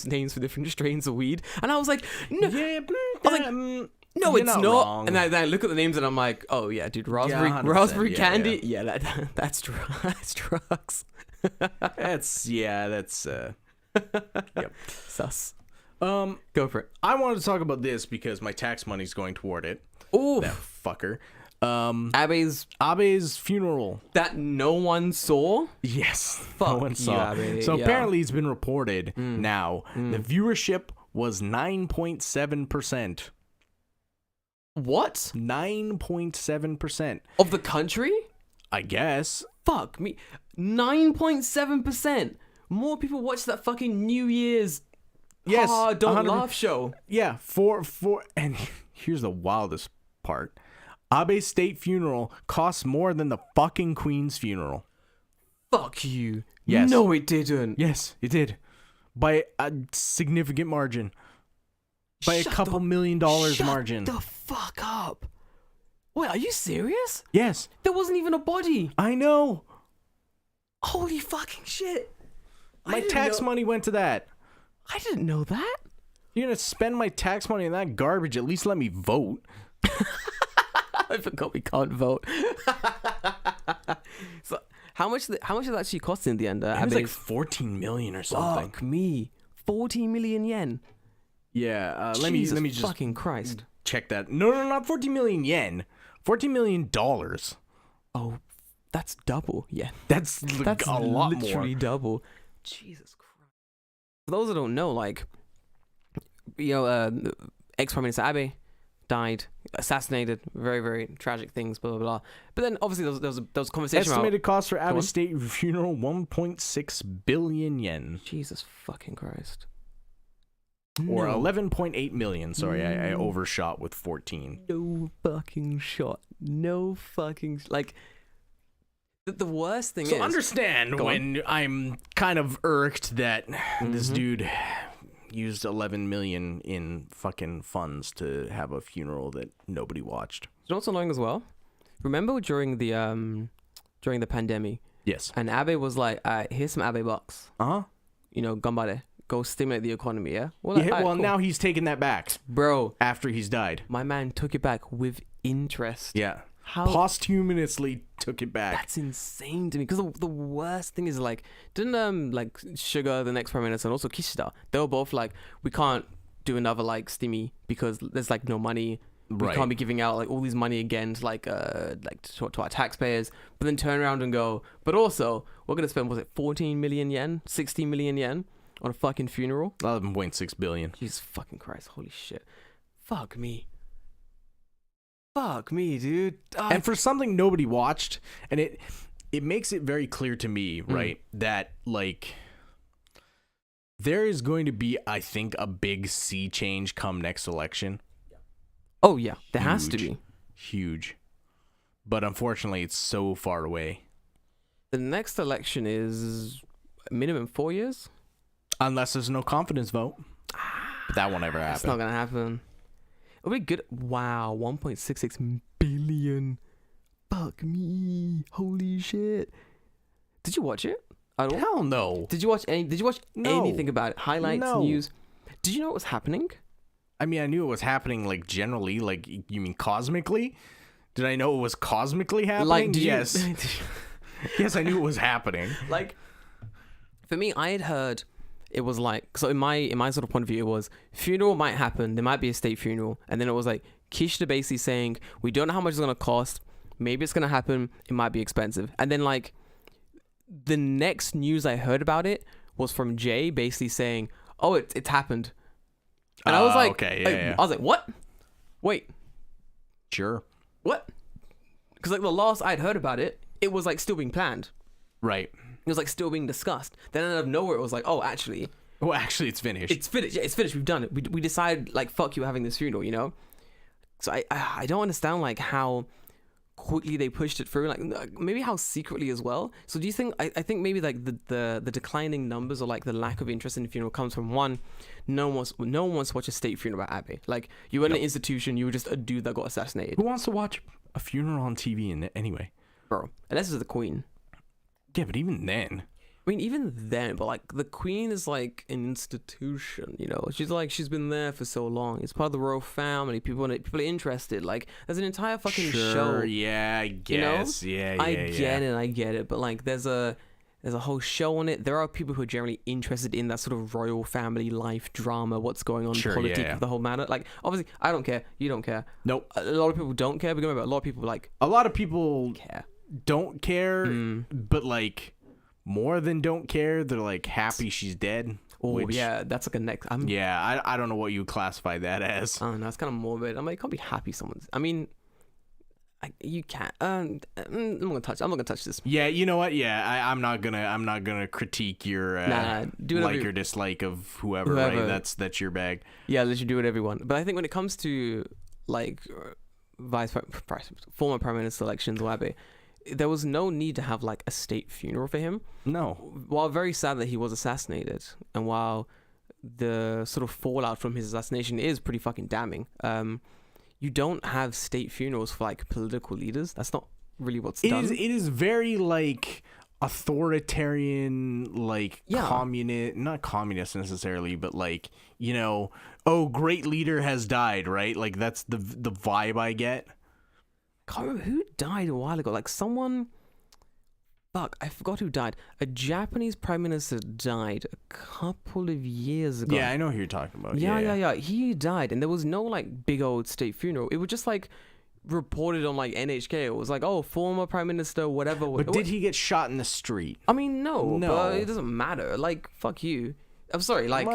names for different strains of weed." And I was like, "No." Yeah, I was like, no, it's not. Wrong. And then I look at the names and I'm like, "Oh yeah, dude, raspberry candy. Yeah, that's drugs." That's yep. Sus. Go for it. I wanted to talk about this because my tax money's going toward it. Oh, that fucker. Abe's funeral that no one saw. Yes, fuck no one saw. Abe. So apparently it's been reported now. The viewership was 9.7%. What? 9.7% of the country? I guess. Fuck me. 9.7%. More people watch that fucking New Year's don't laugh show. Yeah, for and here's the wildest part. Abe's state funeral costs more than the fucking Queen's funeral. Fuck you. Yes. No, it didn't. Yes, it did. By a significant margin. By a couple $1 million margin. Shut the fuck up. Wait, are you serious? Yes. There wasn't even a body. I know. Holy fucking shit. My tax money went to that. I didn't know that. You're going to spend my tax money on that garbage. At least let me vote. I forgot we can't vote. So how much did that actually cost in the end? It was like 14 million or something. Fuck me. 14 million yen. Yeah, let me just fucking Christ. Check that. No, not 14 million yen. $14 million. Oh, that's double. Yeah. That's a lot more. Literally double. Jesus Christ. For those that don't know, like, you know, ex-Prime Minister Abe died, assassinated, very, very tragic things, blah, blah, blah. But then, obviously, there was a conversation Estimated cost for Abe's state funeral, 1.6 billion yen. Jesus fucking Christ. Or 11.8 million. Sorry, I overshot with 14. No fucking shot. No fucking... Like, the worst thing is... So understand when I'm kind of irked that this dude used 11 million in fucking funds to have a funeral that nobody watched. You know what's annoying as well? Remember during the pandemic? Yes. And Abe was like, here's some Abe bucks. Uh-huh. You know, gambare. Go stimulate the economy, yeah? Well, cool. Now he's taking that back. Bro. After he's died. My man took it back with interest. Yeah. Posthumously took it back. That's insane to me. Because the worst thing is, like, didn't, like, Sugar, the next Prime Minister, and also Kishida, they were both like, we can't do another, like, stimmy because there's, like, no money. We can't be giving out, like, all these money again to, like to our taxpayers. But then turn around and go, but also, we're going to spend, was it 14 million yen? 16 million yen? On a fucking funeral? 11.6 billion. Jesus fucking Christ. Holy shit. Fuck me. Fuck me, dude. And for something nobody watched, and it makes it very clear to me, right, that, like, there is going to be, I think, a big sea change come next election. Oh, yeah. There has to be. Huge. But unfortunately, it's so far away. The next election is minimum 4 years? Unless there's no confidence vote. But that won't ever happen. It's not going to happen. It'll be good. Wow, 1.66 billion. Fuck me. Holy shit. Did you watch it? Hell no. Did you watch anything about it? Highlights, news? Did you know what was happening? I mean, I knew it was happening, like, generally. Like, you mean cosmically? Did I know it was cosmically happening? Like, yes. Yes, I knew it was happening. Like, for me, I had heard... It was like, so in my sort of point of view, it was funeral might happen. There might be a state funeral. And then it was like Kishida basically saying, we don't know how much it's going to cost. Maybe it's going to happen. It might be expensive. And then like the next news I heard about it was from Jay basically saying, oh, it's happened. And I was like, okay, yeah. I was like, what? Wait. Sure. What? Because like the last I'd heard about it, it was like still being planned. Right. It was like still being discussed. Then out of nowhere, it was like, oh, actually. Well, actually, it's finished. It's finished. Yeah, it's finished. We've done it. We decided, like, fuck you having this funeral, you know? So I don't understand, like, how quickly they pushed it through. Like, maybe how secretly as well. So do you think, I think maybe, like, the declining numbers or, like, the lack of interest in the funeral comes from, one, no one wants to watch a state funeral about Abe. Like, you were in an institution, you were just a dude that got assassinated. Who wants to watch a funeral on TV anyway? Bro, unless it's the Queen. Yeah, but even then. I mean, even then, but like the Queen is like an institution, you know. She's been there for so long. It's part of the royal family. People are interested. Like, there's an entire fucking show. Yeah, I guess. You know? Yeah. I get it. But like, there's a whole show on it. There are people who are generally interested in that sort of royal family life drama. What's going on, politics, the whole matter. Like, obviously, I don't care. You don't care. Nope. A lot of people don't care. But remember, a lot of people care. Don't care, but like more than don't care, they're like happy she's dead. Oh yeah, that's like a next. I don't know what you classify that as. I don't know. It's kind of morbid. I'm like, can't be happy someone's. I mean, You can't. I'm not gonna touch this. Yeah, you know what? Yeah, I'm not gonna critique your do like or dislike of whoever. Right? That's your bag. Yeah, let you do whatever you want. But I think when it comes to like former prime minister elections, Abe, there was no need to have like a state funeral for him. No. While very sad that he was assassinated, and while the sort of fallout from his assassination is pretty fucking damning, you don't have state funerals for like political leaders. That's not really what's done. It is very like authoritarian, like communist, not communist necessarily, but like, you know, oh, great leader has died, right? Like that's the vibe I get. Can't remember who died a while ago. Like someone, fuck, I forgot who died. A Japanese prime minister died a couple of years ago. Yeah, I know who you're talking about. Yeah. He died, and there was no like big old state funeral. It was just like reported on like NHK. It was like, oh, former prime minister, whatever. But did he get shot in the street? I mean, no, but it doesn't matter. Like, fuck you. I'm sorry, like,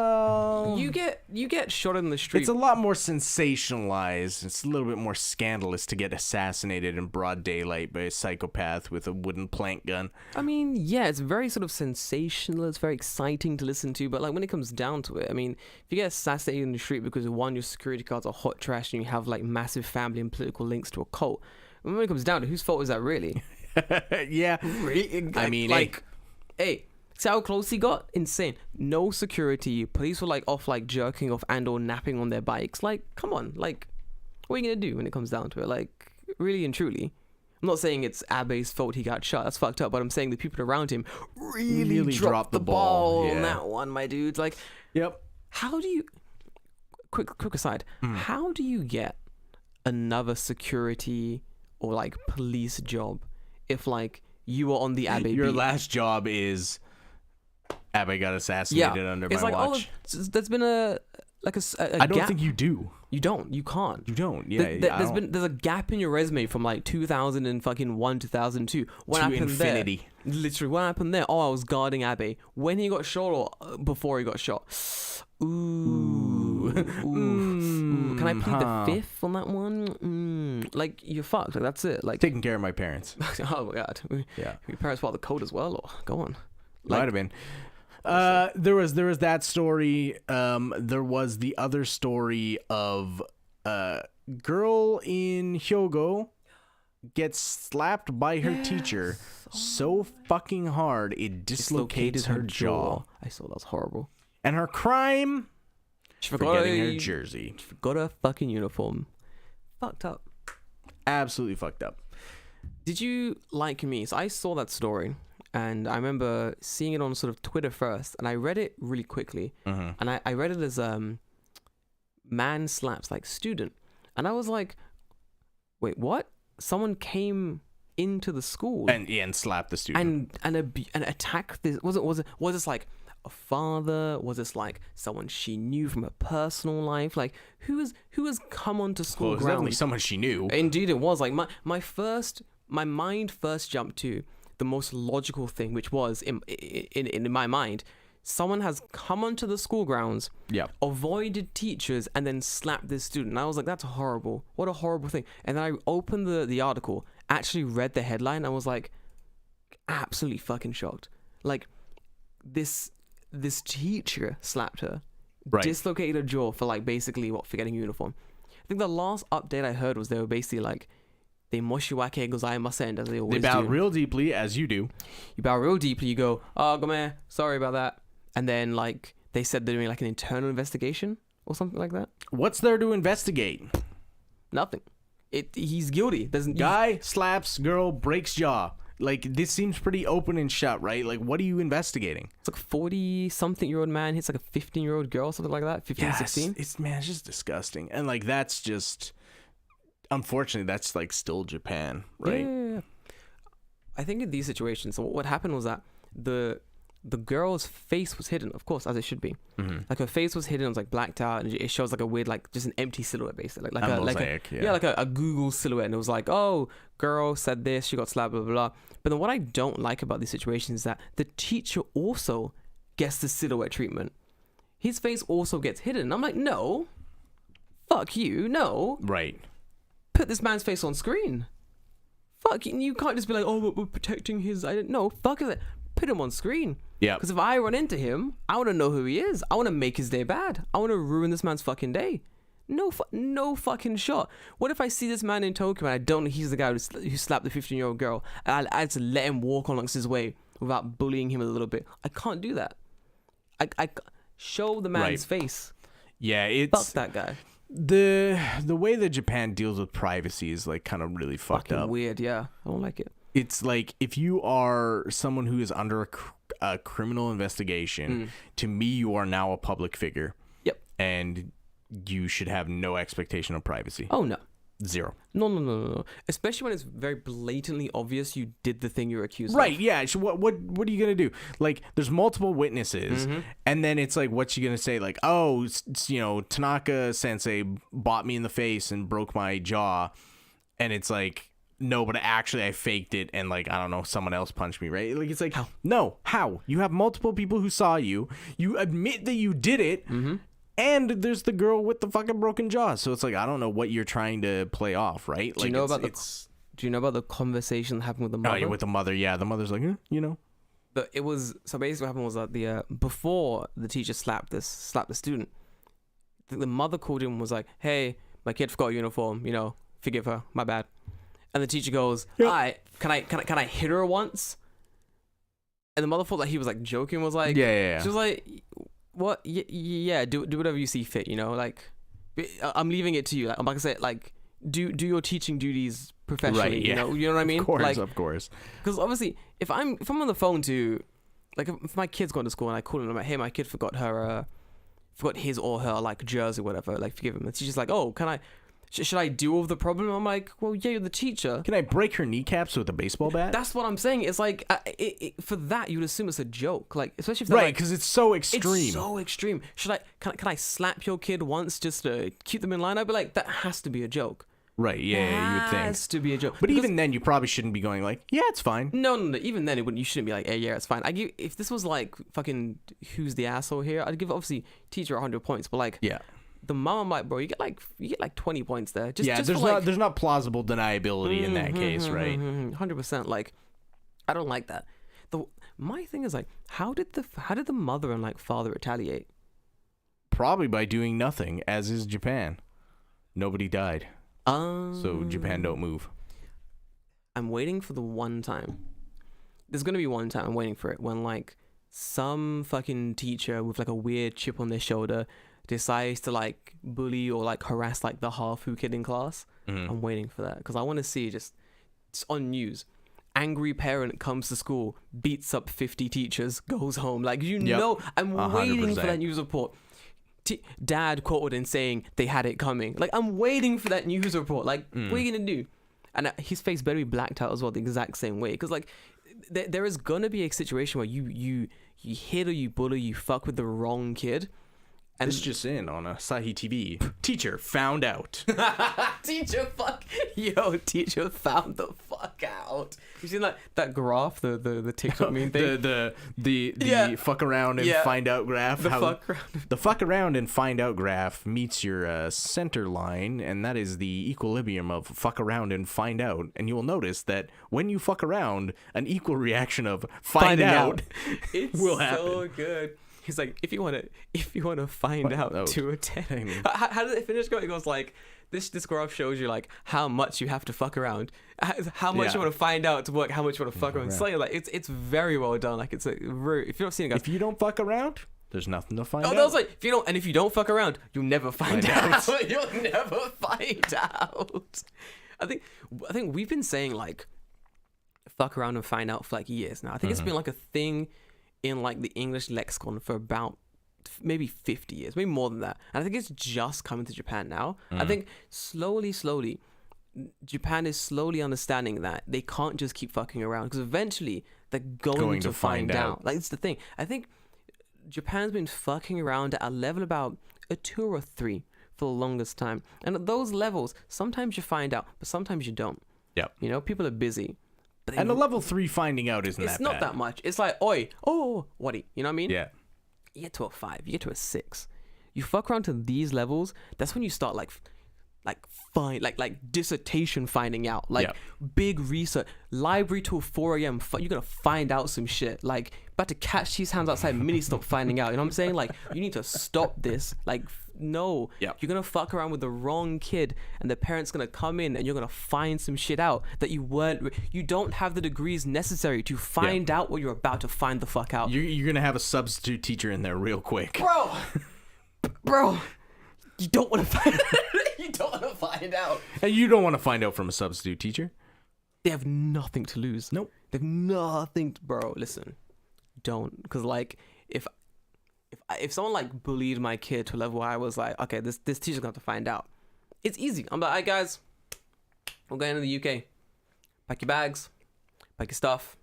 you get shot in the street. It's a lot more sensationalized. It's a little bit more scandalous to get assassinated in broad daylight by a psychopath with a wooden plank gun. I mean, yeah, it's very sort of sensational. It's very exciting to listen to. But like when it comes down to it, I mean, if you get assassinated in the street because one, your security cards are hot trash and you have like massive family and political links to a cult, when it comes down to whose fault is that really? Yeah. Really? I mean, like, hey. See how close he got? Insane. No security. Police were like off like jerking off and or napping on their bikes. Like, come on. Like, what are you gonna do when it comes down to it? Like, really and truly. I'm not saying it's Abe's fault he got shot. That's fucked up. But I'm saying the people around him really dropped the ball on that one, my dudes. Like, yep. How do you... Quick aside. How do you get another security or like police job if like you were on the Abe Your beat? last job is... Abe got assassinated under my watch. There's been a I don't gap. think you do. You don't. You can't. You don't. Yeah. There's a gap in your resume from like 2001, 2002. What to happened infinity. there? Literally, what happened there? Oh, I was guarding Abe when he got shot or before he got shot. Ooh. Can I plead the fifth on that one? Like you're fucked. Like that's it. Like taking care of my parents. Oh my god. Yeah. Your parents bought the code as well. Or go on. Like, might have been. There was that story. There was the other story of girl in Hyogo gets slapped by her teacher so fucking hard it dislocated her jaw. I saw that was horrible. And her crime? She forgot forgetting her jersey. She forgot her fucking uniform. Fucked up. Absolutely fucked up. Did you like me? So I saw that story. And I remember seeing it on sort of Twitter first, and I read it really quickly. And I read it as man slaps like student, and I was like, wait, what? Someone came into the school and slapped the student and attacked this. Was this like a father? Was this like someone she knew from her personal life? Like who has come onto school grounds? Definitely someone she knew. Indeed, it was like my mind first jumped to the most logical thing, which was in my mind, someone has come onto the school grounds, avoided teachers, and then slapped this student. And I was like, that's horrible. What a horrible thing. And then I opened the article, actually read the headline, and was like, absolutely fucking shocked. Like, this teacher slapped her, dislocated her jaw for like basically forgetting uniform. I think the last update I heard was they were basically like, they moshiwake gozaimasen, as they always do. They bow real deeply, as you do. You bow real deeply. You go, oh, gome, sorry about that. And then, like, they said they're doing, like, an internal investigation or something like that. What's there to investigate? Nothing. He's guilty. Guy slaps girl, breaks jaw. Like, this seems pretty open and shut, right? Like, what are you investigating? It's like a 40-something-year-old man hits, like, a 15-year-old girl, something like that. 15, 16. It's just disgusting. And, like, that's just... Unfortunately, that's like still Japan, right? Yeah. I think in these situations, what happened was that the girl's face was hidden, of course, as it should be. Like her face was hidden, it was like blacked out, and it shows like a weird, like just an empty silhouette, basically, like a mosaic, like a Google silhouette, and it was like, oh, girl said this, she got slapped, blah blah blah. But then what I don't like about these situations is that the teacher also gets the silhouette treatment. His face also gets hidden. I'm like, no, fuck you, no, right. Put this man's face on screen. fuck, you can't just be like, oh, we're protecting his. No, fuck it. Put him on screen. Yeah. Because if I run into him, I want to know who he is. I want to make his day bad. I want to ruin this man's fucking day. No fucking shot. What if I see this man in Tokyo and I don't know he's the guy who slapped the 15-year-old girl, and I just let him walk along his way without bullying him a little bit? I can't do that. I show the man's face. Yeah, it's fuck that guy. The way that Japan deals with privacy is like kind of really fucked Fucking up. weird. Yeah, I don't like it. It's like if you are someone who is under a criminal investigation, to me you are now a public figure. Yep. And you should have no expectation of privacy. Oh no. Zero. No. Especially when it's very blatantly obvious you did the thing you're accused of. Right, yeah. So what are you going to do? Like, there's multiple witnesses, and then it's like, what's you going to say? Like, oh, Tanaka-sensei bought me in the face and broke my jaw. And it's like, no, but actually I faked it, and like, I don't know, someone else punched me, right? Like, it's like, how? You have multiple people who saw you. You admit that you did it. And there's the girl with the fucking broken jaw. So it's like, I don't know what you're trying to play off, right? Do you know about the conversation that happened with the mother? Oh, yeah, with the mother. Yeah, the mother's like, you know. But it was, so basically what happened was that before the teacher slapped the student, the mother called him and was like, hey, my kid forgot a uniform, forgive her, my bad. And the teacher goes, yep. Can I hit her once? And the mother thought that he was like joking, was like, yeah. She was like, what? Yeah, do whatever you see fit, like, I'm leaving it to you. Like, I'm not gonna say, like, do your teaching duties professionally, right, yeah. You know what I mean? Of course. Because obviously, if I'm on the phone to, like, if my kid's going to school and I call him, I'm like, hey, my kid forgot his or her, like, jersey or whatever, like, forgive him. And she's like, oh, should I deal with the problem? I'm like, well, yeah, you're the teacher. Can I break her kneecaps with a baseball bat? That's what I'm saying. It's like, for that, you would assume it's a joke. Like, especially if right, because it's so extreme. It's so extreme. Can I slap your kid once just to keep them in line? I'd be like, that has to be a joke. Right, yeah, you would think. Has to be a joke. But even then, you probably shouldn't be going like, yeah, it's fine. No. Even then, you shouldn't be like, hey, yeah, it's fine. If this was like fucking who's the asshole here, I'd give obviously teacher 100 points. But like, yeah. The mom, I'm like, bro, you get like 20 points there. There's not plausible deniability in that case, right? 100%. Like, I don't like that. My thing is like, how did the mother and like father retaliate? Probably by doing nothing, as is Japan. Nobody died. So Japan don't move. I'm waiting for the one time. There's gonna be one time I'm waiting for it when like some fucking teacher with like a weird chip on their shoulder decides to like bully or like harass like the Hafu kid in class. I'm waiting for that because I want to see just on news. Angry parent comes to school, beats up 50 teachers, goes home. Like, I'm 100%. Waiting for that news report. Dad quoted in saying they had it coming. Like, I'm waiting for that news report. Like, what are you gonna do? And his face better be blacked out as well, the exact same way. Because like, there is gonna be a situation where you hit or you bully, you fuck with the wrong kid. And this just in on Asahi TV. Teacher found out. Teacher found the fuck out. You seen that graph, the TikTok meme thing? The fuck around and find out graph. The fuck around and find out graph meets your center line, and that is the equilibrium of fuck around and find out. And you will notice that when you fuck around, an equal reaction of find out will happen. It's so good. He's like, if you want to find out to a 10. How does it finish going? It goes like, this graph shows you like how much you have to fuck around, how much you want to find out to work, how much you want to fuck around. It's like it's very well done. Like it's like if you're not seeing it, if you don't fuck around, there's nothing to find out. That was like if you don't fuck around, you'll never find out. You'll never find out. I think we've been saying like fuck around and find out for like years now. I think it's been like a thing in like the English lexicon for about maybe 50 years, maybe more than that. And I think it's just coming to Japan now. I think slowly, Japan is slowly understanding that they can't just keep fucking around because eventually they're going to find out. Like, it's the thing. I think Japan's been fucking around at a level about a 2 or a 3 for the longest time. And at those levels, sometimes you find out, but sometimes you don't. Yeah. People are busy. And the level 3 finding out isn't that bad. It's not that much. It's like, oi, oh, whatty. You know what I mean? Yeah. You get to a 5, you get to a 6. You fuck around to these levels, that's when you start like dissertation finding out, like big research, library till 4 a.m. You're gonna find out some shit. Like, about to catch these hands outside, mini stop finding out. You know what I'm saying? Like, you need to stop this. Like, no, you're gonna fuck around with the wrong kid, and the parents gonna come in, and you're gonna find some shit out that you don't have the degrees necessary to find out what you're about to find the fuck out. You're gonna have a substitute teacher in there real quick, bro. You don't want to find. You don't want to find out. And you don't want to find out from a substitute teacher. They have nothing to lose. Nope. They have nothing, bro. Listen, don't, because like if someone like bullied my kid to a level where I was like, okay, this teacher's gonna have to find out. It's easy. I'm like, all right, guys, we're going to the UK. Pack your bags, pack your stuff,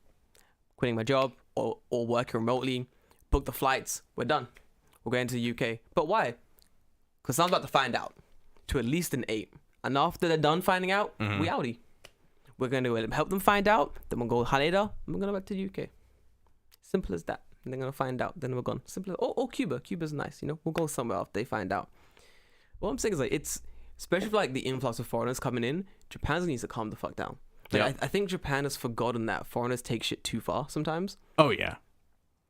quitting my job or working remotely, book the flights. We're done. We're going to the UK. But why? Because I'm about to find out to at least an 8. And after they're done finding out, we outie. We're going to help them find out. Then we'll go later. And we're going to go back to the UK. Simple as that. And they're going to find out. Then we're gone. Simple. Or Cuba. Cuba's nice. You know, we'll go somewhere after they find out. What I'm saying is, like, it's, especially for like the influx of foreigners coming in, Japan needs to calm the fuck down. Like, I think Japan has forgotten that foreigners take shit too far sometimes. Oh, yeah.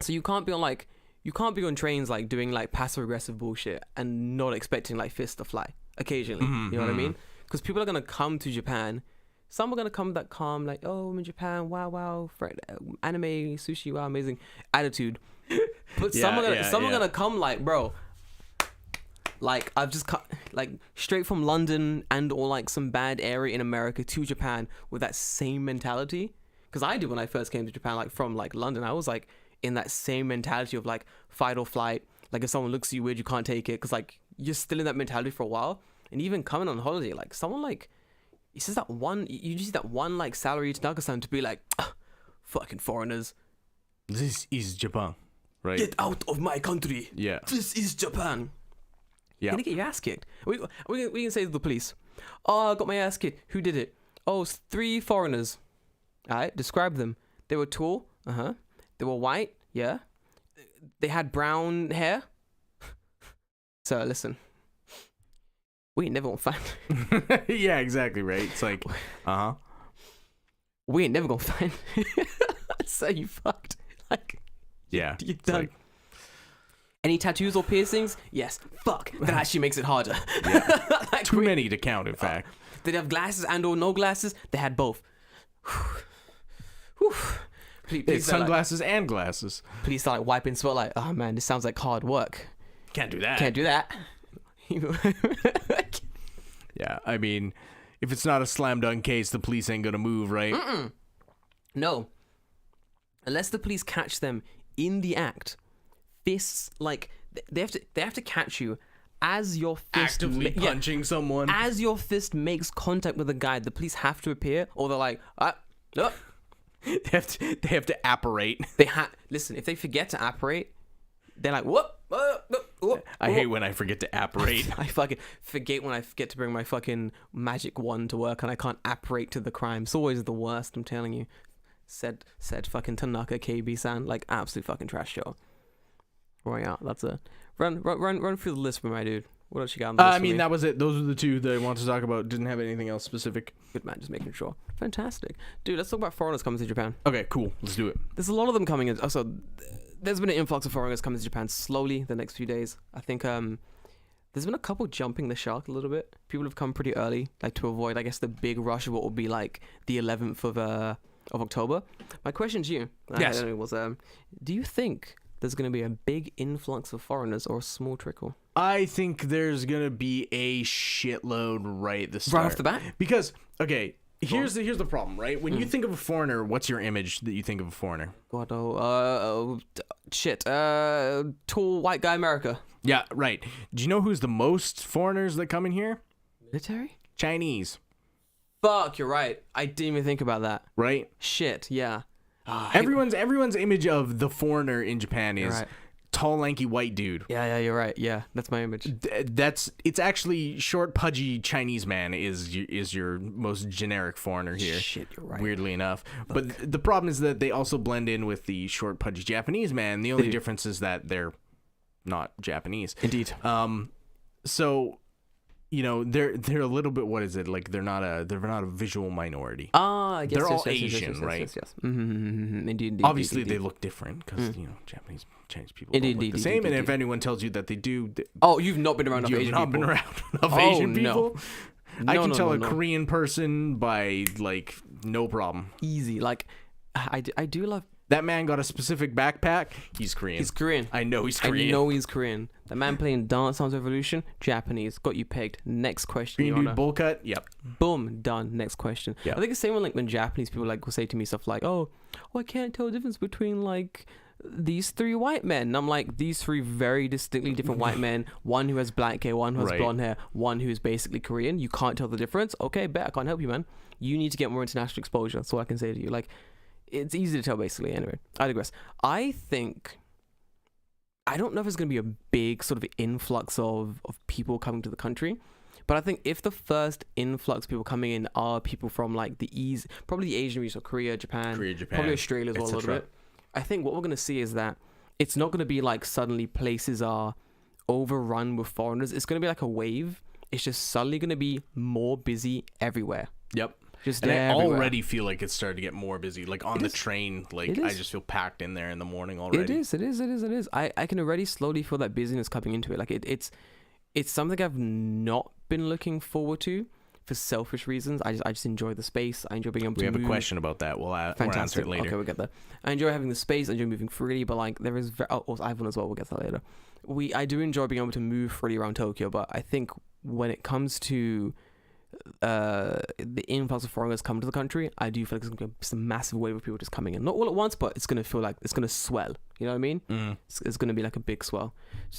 So you can't be on trains like doing like passive aggressive bullshit and not expecting like fists to fly occasionally. You know what I mean? Because people are gonna come to Japan. Some are gonna come that calm, like, oh, I'm in Japan, wow, anime, sushi, wow, amazing attitude. But some are gonna come like, bro, like I've just like straight from London and or like some bad area in America to Japan with that same mentality. Because I did when I first came to Japan, like from like London, I was like in that same mentality of like fight or flight. Like if someone looks at you weird, you can't take it, because like you're still in that mentality for a while. And even coming on holiday, like someone like, it's just that one, you just see that one like salary to Nagasaki to be like, fucking foreigners, this is Japan, right? Get out of my country. Yeah, this is Japan. Yeah, you're gonna get your ass kicked. We can say to the police, oh, I got my ass kicked. Who did it? Oh, it's 3 foreigners. All right, describe them. They were tall. They were white. Yeah. They had brown hair. So listen, we ain't never gonna find. Yeah, exactly, right. It's like, we ain't never gonna find. So you fucked. Like, yeah, you're done. Like... Any tattoos or piercings? Yes. Fuck. That actually makes it harder. Yeah. Like, too many to count, in fact. Did they have glasses and or no glasses? They had both. Whew. Please sunglasses and glasses. Please start like wiping sweat. Like, oh man, this sounds like hard work. Can't do that. Can't do that. Yeah, I mean, if it's not a slam dunk case, the police ain't gonna move, right? No. Unless the police catch them in the act, fists, like they have to catch you as your fist actively punching someone. As your fist makes contact with the guy, the police have to appear, or they're like, look. They have to apparate. Listen, if they forget to apparate, they're like, whoop. I hate when I forget to apparate. I fucking forget when I forget to bring my fucking magic wand to work and I can't apparate to the crime. It's always the worst, I'm telling you. Said fucking Tanaka KB-san, like absolute fucking trash show. Right out. That's a run through the list for my dude. What else you got on the list? I mean, that was it. Those were the 2 that I wanted to talk about. Didn't have anything else specific. Good man, just making sure. Fantastic. Dude, let's talk about foreigners coming to Japan. Okay, cool. Let's do it. There's a lot of them coming in. Also, there's been an influx of foreigners coming to Japan slowly the next few days. I think there's been a couple jumping the shark a little bit. People have come pretty early, like to avoid, I guess, the big rush of what will be like the 11th of October. My question to you, yes, was, do you think there's going to be a big influx of foreigners or a small trickle? I think there's going to be a shitload right at the start. Right off the bat? Because, okay, here's the problem, right? When you think of a foreigner, what's your image that you think of a foreigner? God, tall white guy America. Yeah, right. Do you know who's the most foreigners that come in here? Military? Chinese. Fuck, you're right. I didn't even think about that. Right? Shit, yeah. Everyone's image of the foreigner in Japan is right. Tall, lanky, white dude. Yeah, you're right. Yeah, that's my image. It's actually short, pudgy Chinese man is your most generic foreigner here. Shit, you're right. Weirdly enough. Fuck. But the problem is that they also blend in with the short, pudgy Japanese man. The only difference is that they're not Japanese. Indeed. So you know, they're a little bit, what is it, like they're not a visual minority. I guess they're all Asian, right? Yes. Indeed. Obviously, they look different because you know Chinese people don't look the same. And if anyone tells you that they do, you've not been around enough Asian people. You've not been around enough Asian people. No. I can tell a Korean person by like no problem. Easy. Like I do love. That man got a specific backpack. He's Korean. He's Korean. I know he's Korean. I know he's Korean. The man playing Dance Dance Revolution, Japanese. Got you pegged. Next question. Green dude bowl cut. Yep. Boom. Done. Next question. Yep. I think it's the same when like when Japanese people like will say to me stuff like, "Oh, I can't tell the difference between like these three white men." And I'm like, these three very distinctly different white men. One who has black hair, one who has blonde hair, one who is basically Korean. You can't tell the difference. Okay, bet I can't help you, man. You need to get more international exposure. That's all I can say to you. Like. It's easy to tell, basically. Anyway, I digress. I don't know if it's going to be a big sort of influx of people coming to the country, but I think if the first influx of people coming in are people from like probably the Asian region, so Korea, Japan, probably Australia as well a little bit. I think what we're going to see is that it's not going to be like suddenly places are overrun with foreigners. It's going to be like a wave. It's just suddenly going to be more busy everywhere. Yep. Just and everywhere. I already feel like it's starting to get more busy. Like on the train, like I just feel packed in there in the morning already. It is. I can already slowly feel that busyness coming into it. Like it's something I've not been looking forward to for selfish reasons. I just enjoy the space. I enjoy being able to move. We have a question about that. We'll answer it later. Okay, we'll get there. I enjoy having the space. I enjoy moving freely, but like there is also I have one as well. We'll get to that later. I do enjoy being able to move freely around Tokyo, but I think when it comes to the influx of foreigners come to the country, I do feel like it's going to be some massive wave of people just coming in, not all at once, but it's going to feel like it's going to swell. You know what I mean? It's going to be like a big swell.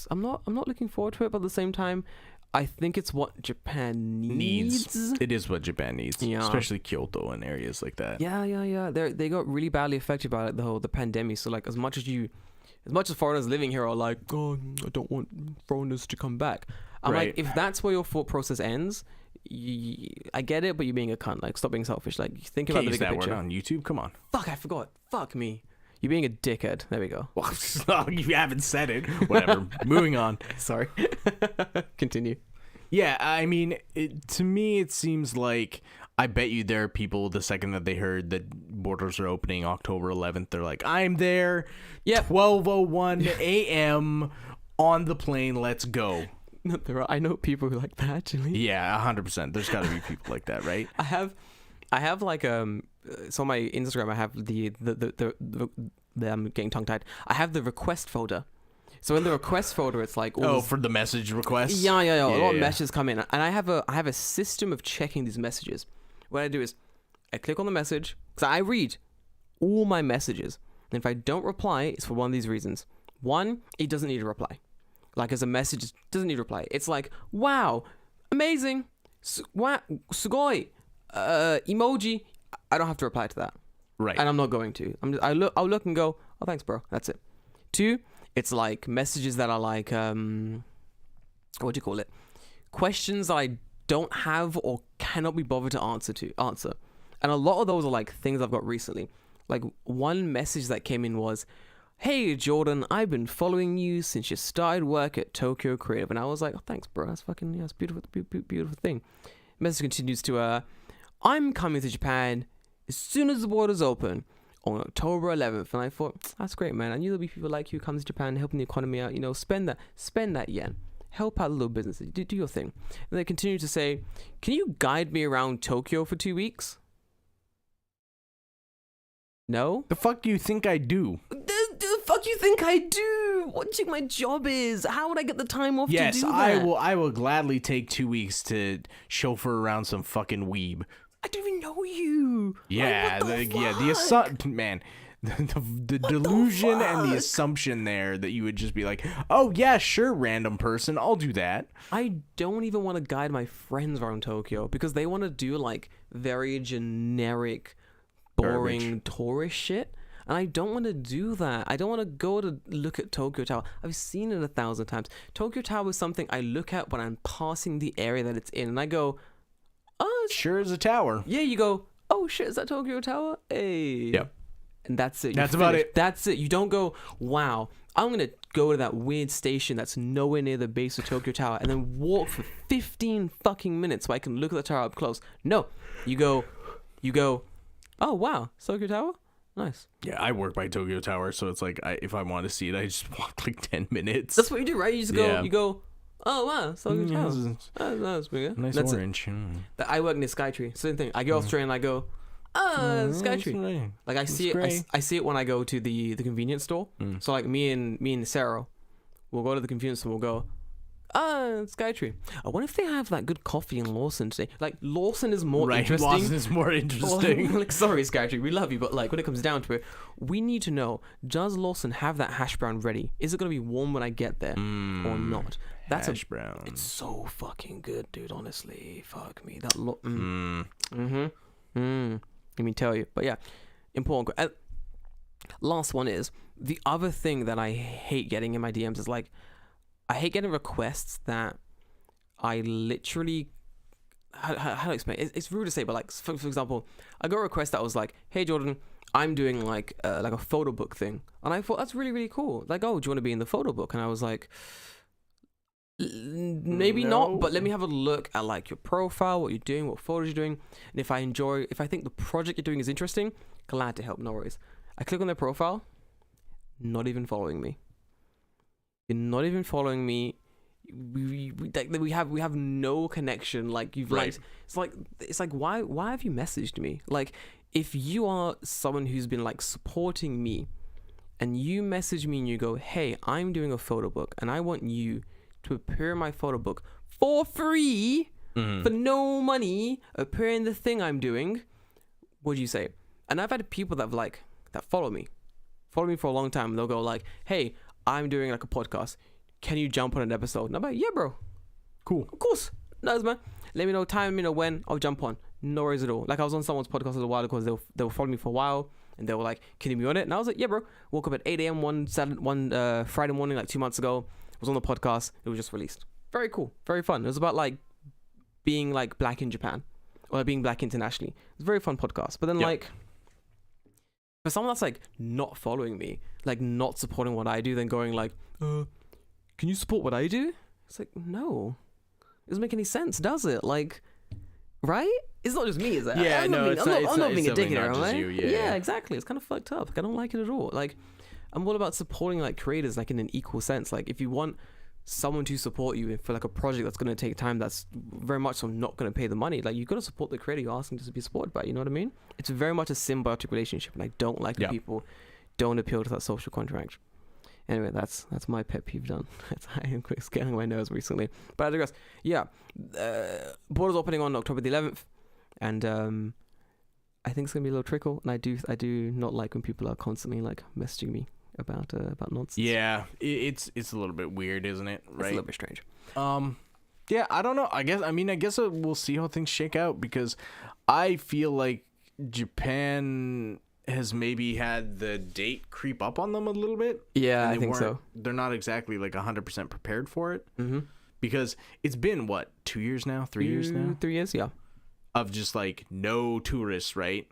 I'm not looking forward to it, but at the same time, I think it's what Japan needs. It is what Japan needs, especially Kyoto and areas like that. Yeah. They got really badly affected by like the pandemic. So like as much as foreigners living here are like, oh, I don't want foreigners to come back. I'm like, if that's where your thought process ends, I get it, but you're being a cunt. Like, stop being selfish. Like, think about the bigger picture. Word on YouTube. Come on. Fuck, I forgot. Fuck me. You're being a dickhead. There we go. Well, you haven't said it. Whatever. Moving on. Sorry. Continue. Yeah, I mean, to me, it seems like I bet you there are people the second that they heard that borders are opening October 11th, they're like, I'm there. Yeah. 12:01 a.m. on the plane. Let's go. No, I know people who like that actually. Yeah, 100%. There's got to be people like that, right? I have like so on my Instagram I have the I'm getting tongue tied. I have the request folder. So in the request folder, it's like for the message requests. Yeah. A lot of messages come in, and I have a system of checking these messages. What I do is I click on the message because I read all my messages, and if I don't reply, it's for one of these reasons. One, it doesn't need a reply. Like as a message, it doesn't need a reply. It's like, wow, amazing, sugoi, emoji. I don't have to reply to that, right? And I'm not going to. I'll look and go, oh thanks, bro. That's it. Two, it's like messages that are like what do you call it? Questions that I don't have or cannot be bothered to answer. And a lot of those are like things I've got recently. Like one message that came in was, hey Jordan, I've been following you since you started work at Tokyo Creative. And I was like, oh thanks bro, that's fucking that's beautiful thing. Message continues to I'm coming to Japan as soon as the borders open on October 11th. And I thought, that's great, man. I knew there'll be people like you who come to Japan helping the economy out, spend that yen, help out little businesses, do your thing. And they continue to say, can you guide me around Tokyo for 2 weeks? No? The fuck do you think I do? The fuck you think I do? What do you think my job is? How would I get the time off to do that? Yes, I will gladly take 2 weeks to chauffeur around some fucking weeb. I don't even know you. Yeah, man. The delusion and the assumption there that you would just be like, oh yeah, sure, random person, I'll do that. I don't even want to guide my friends around Tokyo because they want to do like very generic, boring tourist shit. And I don't want to do that. I don't want to go to look at Tokyo Tower. I've seen it 1,000 times. Tokyo Tower is something I look at when I'm passing the area that it's in. And I go, oh, sure is a tower. Yeah, you go, oh shit, is that Tokyo Tower? Hey. Yep. And that's it. That's about it. That's it. You don't go, wow, I'm gonna go to that weird station that's nowhere near the base of Tokyo Tower and then walk for 15 fucking minutes so I can look at the tower up close. No, you go. Oh wow, Tokyo Tower, nice. Yeah, I work by Tokyo Tower, so it's like if I want to see it, I just walk like 10 minutes. That's what you do, right? You just go. You go. Oh wow, Tokyo Tower. That's pretty good. Nice that's orange. I work near Skytree. Same thing. I go off train and I go. Skytree. Right. Like I see it. I see it when I go to the convenience store. So like me and Sarah, we'll go to the convenience store. We'll go. Skytree. I wonder if they have that good coffee in Lawson today. Like Lawson is more interesting. Lawson is more interesting. Like, sorry, Skytree, we love you, but like when it comes down to it, we need to know: does Lawson have that hash brown ready? Is it gonna be warm when I get there or not? That's hash brown. It's so fucking good, dude. Honestly, fuck me. That Let me tell you. But yeah, important. Last one is the other thing that I hate getting in my DMs is like. I hate getting requests that I literally how do I explain it? It's rude to say, but like for example, I got a request that was like, "Hey Jordan, I'm doing like a photo book thing," and I thought that's really really cool. Like, oh, do you want to be in the photo book? And I was like, maybe not, but let me have a look at like your profile, what you're doing, what photos you're doing, and if I think the project you're doing is interesting, glad to help. No worries. I click on their profile, not even following me. You're not even following me. We have no connection. Like you've right. It's like why have you messaged me? Like if you are someone who's been like supporting me, and you message me and you go, hey, I'm doing a photo book and I want you to appear in my photo book for free, for no money, appear in the thing I'm doing. What do you say? And I've had people that follow me for a long time. And they'll go like, hey, I'm doing like a podcast. Can you jump on an episode? And I'm like, yeah, bro. Cool. Of course. Nice, man. Let me know time, let me know when. I'll jump on. No worries at all. Like I was on someone's podcast a little while ago because they were following me for a while and they were like, can you be on it? And I was like, yeah, bro. Woke up at 8 a.m. one Friday morning like 2 months ago. Was on the podcast. It was just released. Very cool. Very fun. It was about like being like black in Japan or like, being black internationally. It was a very fun podcast. But then like for someone that's like not following me, like not supporting what I do, then going like, can you support what I do? It's like, no. It doesn't make any sense, does it? Like, right? It's not just me, is it? Yeah, I'm no, not being a dick here, am I? Yeah, exactly. It's kind of fucked up. Like, I don't like it at all. Like, I'm all about supporting like creators like in an equal sense. Like, if you want someone to support you for like a project that's going to take time, that's very much so not going to pay the money, like you've got to support the creator you're asking to be supported by. You know what I mean? It's very much a symbiotic relationship, and I don't like when people don't appeal to that social contract. Anyway, that's my pet peeve done. I'm getting on my nose recently, but I digress. Yeah, borders opening on October the 11th, and I think it's gonna be a little trickle. And I do not like when people are constantly like messaging me about nonsense. Yeah, it's a little bit weird, isn't it? Right, it's a little bit strange. Yeah, I don't know. I guess we'll see how things shake out, because I feel like Japan has maybe had the date creep up on them a little bit. Yeah, I think so. They're not exactly like 100% prepared for it. Because it's been what, 2 years now, 3 years now, 3 years, yeah, of just like no tourists, right?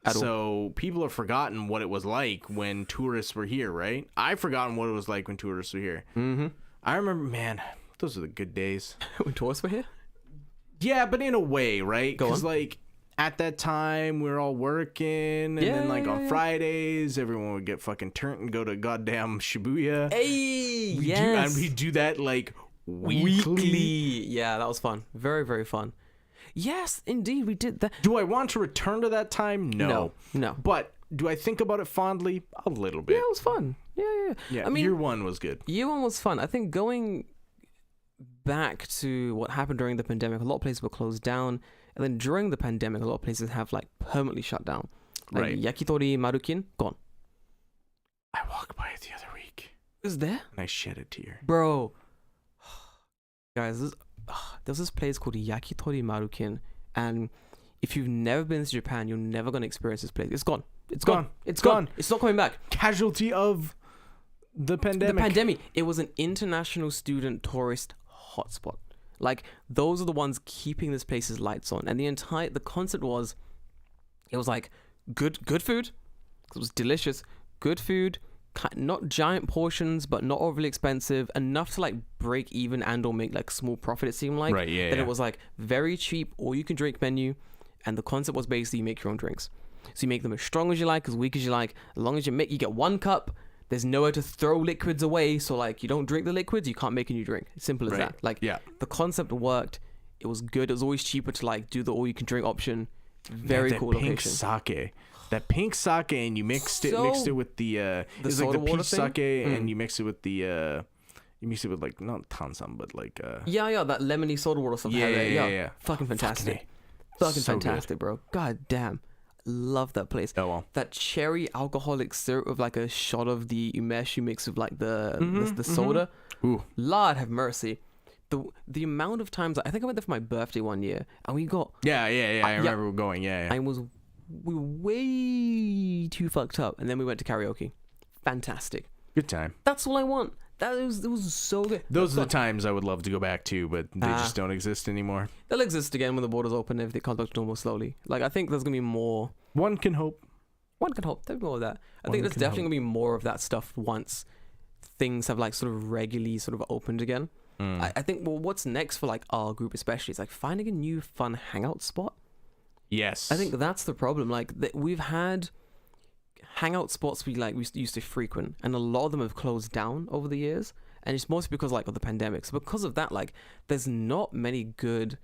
So people have forgotten what it was like when tourists were here, right? I've forgotten what it was like when tourists were here. I remember, man, those are the good days. When tourists were here? Yeah, but in a way, right? Because like at that time we were all working, and then like on Fridays everyone would get fucking turned and go to goddamn Shibuya. Hey, we do that like weekly. Yeah, that was fun. Very, very fun. Yes, indeed, we did that. Do I want to return to that time? No. But do I think about it fondly? A little bit. Yeah, it was fun. Yeah. I mean, year one was good. Year one was fun. I think going back to what happened during the pandemic, a lot of places were closed down. And then during the pandemic, a lot of places have like permanently shut down. Like right. Yakitori Marukin, gone. I walked by it the other week. It was there? And I shed a tear. Bro. Guys, there's this place called Yakitori Marukin. And if you've never been to Japan, you're never going to experience this place. It's gone. It's gone. It's gone. It's not coming back. Casualty of the pandemic. It was an international student tourist hotspot. Like, those are the ones keeping this place's lights on. And the concept was, it was like good food. It was delicious. Good food, not giant portions, but not overly expensive, enough to like break even and or make like small profit. It seemed like. Right. Yeah. Then yeah. it was like very cheap, all you can drink menu, and the concept was basically you make your own drinks. So you make them as strong as you like, as weak as you like. As long as you get 1 cup. There's nowhere to throw liquids away, so like you don't drink the liquids, you can't make a new drink. Simple as that. Like the concept worked. It was good. It was always cheaper to like do the all you can drink option. Very cool pink location. Sake. That pink sake, and you mixed it with the it's like the peach sake, and you mix it with the you mix it with like not tansam, but like yeah, that lemony soda water stuff. Yeah. Fucking fantastic. Fucking so fantastic, bro. God damn. Love that place. Oh well. That cherry alcoholic syrup with like a shot of the umeshu mixed with like the soda. Ooh. Lord have mercy. The amount of times I think I went there for my birthday one year and we got I remember going we were way too fucked up and then we went to karaoke. Fantastic. Good time. That's all I want. It was so good. Those are the times I would love to go back to, but they just don't exist anymore. They'll exist again when the borders open and everything comes back to normal slowly. Like I think there's gonna be more. One can hope. There's more of that. I think there's definitely gonna be more of that stuff once things have like sort of regularly sort of opened again. I think what's next for like our group especially is like finding a new fun hangout spot. Yes. I think that's the problem. Like we've had hangout spots we used to frequent and a lot of them have closed down over the years, and it's mostly because like of the pandemic. So because of that, like there's not many good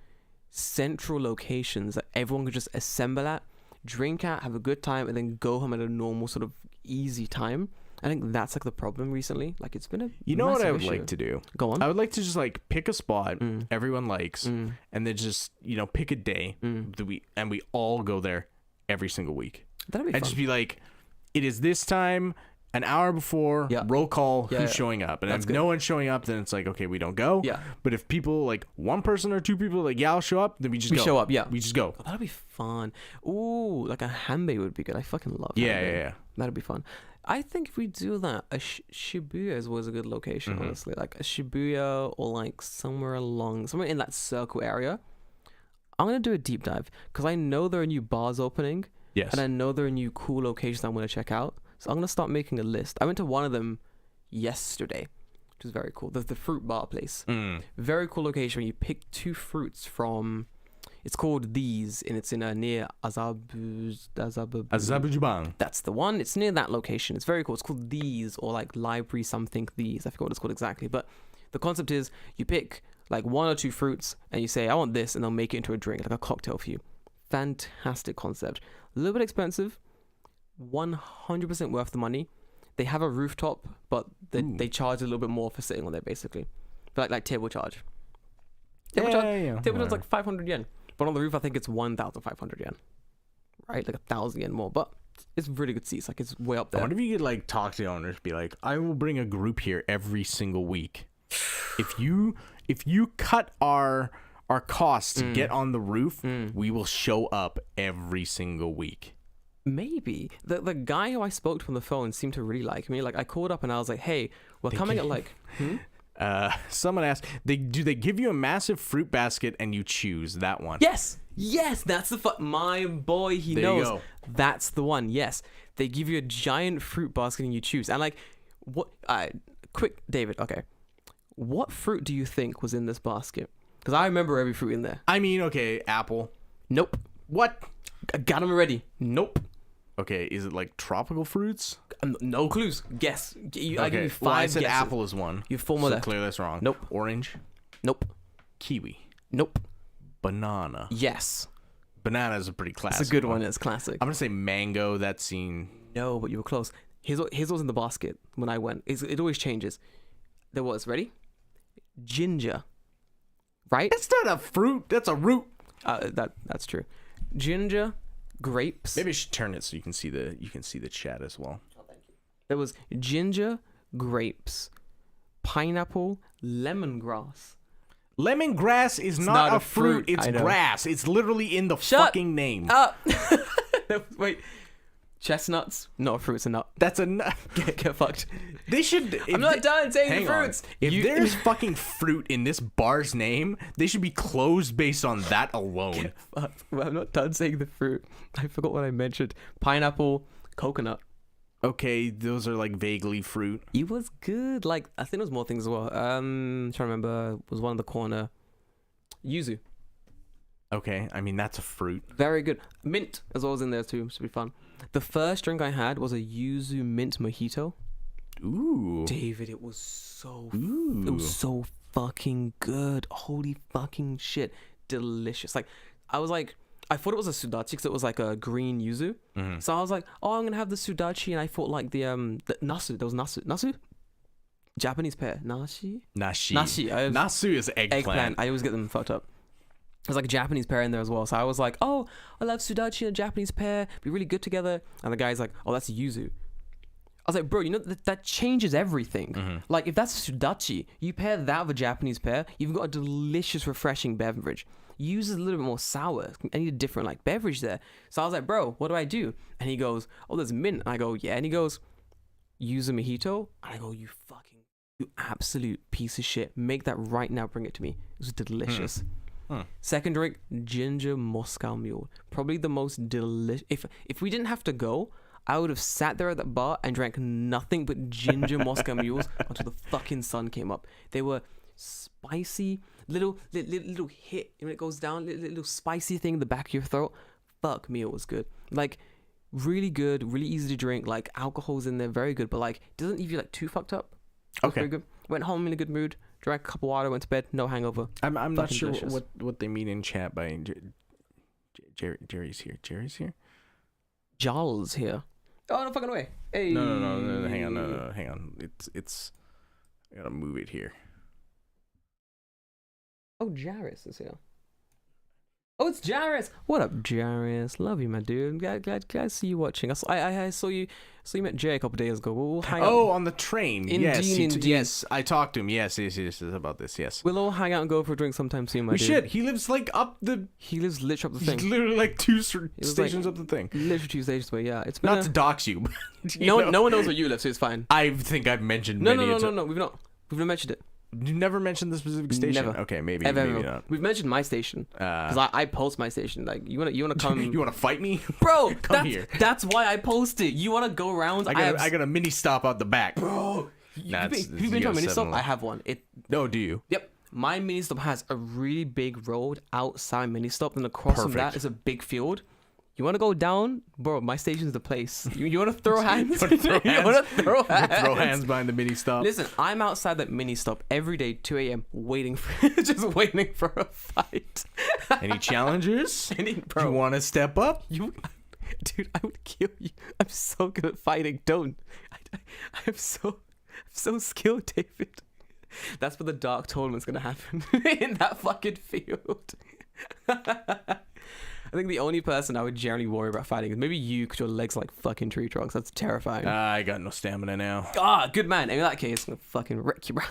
central locations that everyone could just assemble at, drink at, have a good time, and then go home at a normal sort of easy time. I think that's like the problem recently. Like it's been a what I would issue. like to do? Go on. I would like to just like pick a spot everyone likes, and then just pick a day that we all go there every single week. That'd be fun. And just be like, it is this time, an hour before, roll call, who's showing up. And if no one's showing up, then it's like, okay, we don't go. Yeah. But if people, like one person or two people, like, I'll show up, then we go. Show up, yeah. We just go. Oh, that'd be fun. Ooh, like a hanbei would be good. I fucking love hanbei. Yeah. That'd be fun. I think if we do that, a Shibuya is always a good location, honestly. Like a Shibuya or like somewhere in that circle area. I'm going to do a deep dive because I know there are new bars opening. Yes. And I know there are new cool locations I'm going to check out. So I'm going to start making a list. I went to one of them yesterday, which is very cool. There's the fruit bar place. Very cool location where you pick 2 fruits from... It's called These, and it's in near Azabujubang. That's the one. It's near that location. It's very cool. It's called These, or like Library something These. I forgot what it's called exactly. But the concept is you pick like 1 or 2 fruits, and you say, I want this, and they'll make it into a drink, like a cocktail for you. Fantastic concept. A little bit expensive. 100% worth the money. They have a rooftop, but they charge a little bit more for sitting on there, basically. But like table charge. Table charge like 500 yen. But on the roof, I think it's 1,500 yen. Right? Like 1,000 yen more. But it's really good seats. Like it's way up there. I wonder if you could like talk to the owners, be like, I will bring a group here every single week. If you cut our costs to get on the roof, we will show up every single week. Maybe. The guy who I spoke to on the phone seemed to really like me. Like I called up and I was like, hey, we're coming at like... Someone asked, do they give you a massive fruit basket and you choose that one? Yes, that's the my boy. He knows. You go. That's the one. Yes, they give you a giant fruit basket and you choose. And like, what? Quick, David. Okay, what fruit do you think was in this basket? Because I remember every fruit in there. I mean, okay, apple. Nope. What? I got them already. Nope. Okay, is it like tropical fruits? No clues. Guess. I give you 5 I said guesses. apple is one. You have 4 more left. Clearly that's wrong. Nope. Orange? Nope. Kiwi? Nope. Banana? Yes. Banana is a pretty classic. It's a good one. It's classic. I'm gonna say mango. That's seen. No, but you were close. Here's what was in the basket when I went. It always changes. There was, ready? Ginger. Right? That's not a fruit. That's a root. That's true. Ginger, grapes. Maybe I should turn it so you can see the chat as well. Oh, thank you. There was ginger, grapes, pineapple, lemongrass. Lemongrass is not a fruit. It's grass. It's literally in the fucking name. Wait. Chestnuts? Not a fruit, it's a nut. That's a nut. Get fucked. They should. I'm not done saying the fruits. If there's fucking fruit in this bar's name, they should be closed based on that alone. Get fucked. Well, I'm not done saying the fruit. I forgot what I mentioned. Pineapple, coconut. Okay, those are like vaguely fruit. It was good. Like, I think there was more things as well. Trying to remember, was one in the corner. Yuzu. Okay, I mean that's a fruit. Very good. Mint as well as in there too. Should be fun. The first drink I had was a Yuzu mint mojito. Ooh. David, it was so Ooh. it was so fucking good. Holy fucking shit. Delicious. Like, I thought it was a sudachi because it was like a green yuzu. Mhm. So I was like, oh, I'm gonna have the sudachi, and I thought like the nasu. There was nasu. Japanese pear. Nashi. Nashi. Nasu is eggplant. I always get them fucked up. There's like a Japanese pear in there as well. So I was like, oh, I love sudachi and a Japanese pear. Be really good together. And the guy's like, oh, that's yuzu. I was like, bro, you know, that changes everything. Mm-hmm. Like, if that's sudachi, you pair that with a Japanese pear, you've got a delicious, refreshing beverage. Yuzu is a little bit more sour. I need a different, like, beverage there. So I was like, bro, what do I do? And he goes, oh, there's mint. And I go, yeah. And he goes, Yuzu mojito? And I go, you absolute piece of shit. Make that right now. Bring it to me. It was delicious. Second drink, ginger Moscow Mule. Probably the most delicious. If we didn't have to go, I would have sat there at that bar and drank nothing but ginger Moscow Mules until the fucking sun came up. They were spicy, little hit when it goes down, little spicy thing in the back of your throat. Fuck me, it was good. Like, really good, really easy to drink. Like, alcohol's in there, very good, but like, doesn't leave you like too fucked up. Okay. Very good. Went home in a good mood. Drank a cup of water. Went to bed. No hangover. I'm not sure delicious. what they mean in chat by Jerry's here. Jerry's here. Jarl's here. Oh, no fucking way. Hey. No. Hang on. It's. I gotta move it here. Oh, Jairus is here. Oh, it's Jairus. What up, Jairus? Love you, my dude. Glad to see you watching. I saw you met Jay a couple days ago. We'll hang out. Oh, on the train. Indeed. Yes, I talked to him. Yes, about this. Yes. We'll all hang out and go for a drink sometime soon, my dude. We should. He lives like up the. He lives literally up the thing. He's literally like two stations up the thing. Literally 2 stations away. Yeah, it's been not to dox you. But, no one knows where you live, so it's fine. I think I've mentioned. No. We've not mentioned it. You never mentioned the specific station. Never. Okay, maybe not. We've mentioned my station because I post my station. Like, you wanna come? You wanna fight me, bro? Come here. That's why I post it. You wanna go around? I got a mini stop out the back, bro. Have you been to a mini stop? I have one. No, do you? Yep. My mini stop has a really big road outside mini stop, and across from that is a big field. You want to go down, bro? My station's the place. You want to throw hands? You want to throw hands behind the mini stop. Listen, I'm outside that mini stop every day, 2 a.m., waiting for a fight. Any challengers? Bro, you want to step up? Dude, I would kill you. I'm so good at fighting. Don't. I'm so skilled, David. That's where the dark tournament's gonna happen in that fucking field. I think the only person I would generally worry about fighting is maybe you, because your legs are like fucking tree trunks. That's terrifying. I got no stamina now. Good man. In that case, I'm gonna fucking wreck you, bro.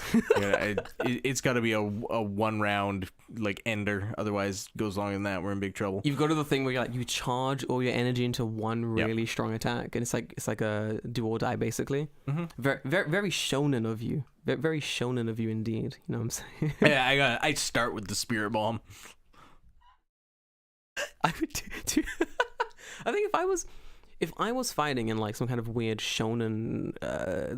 It's got to be a 1 round like ender. Otherwise, it goes longer than that, we're in big trouble. You've got to the thing where you charge all your energy into one really strong attack, and it's like a do or die basically. Mm-hmm. Very, very, very shonen of you. Very, very shonen of you indeed. You know what I'm saying? Yeah, I start with the spirit bomb. I would do I think if I was fighting in like some kind of weird shonen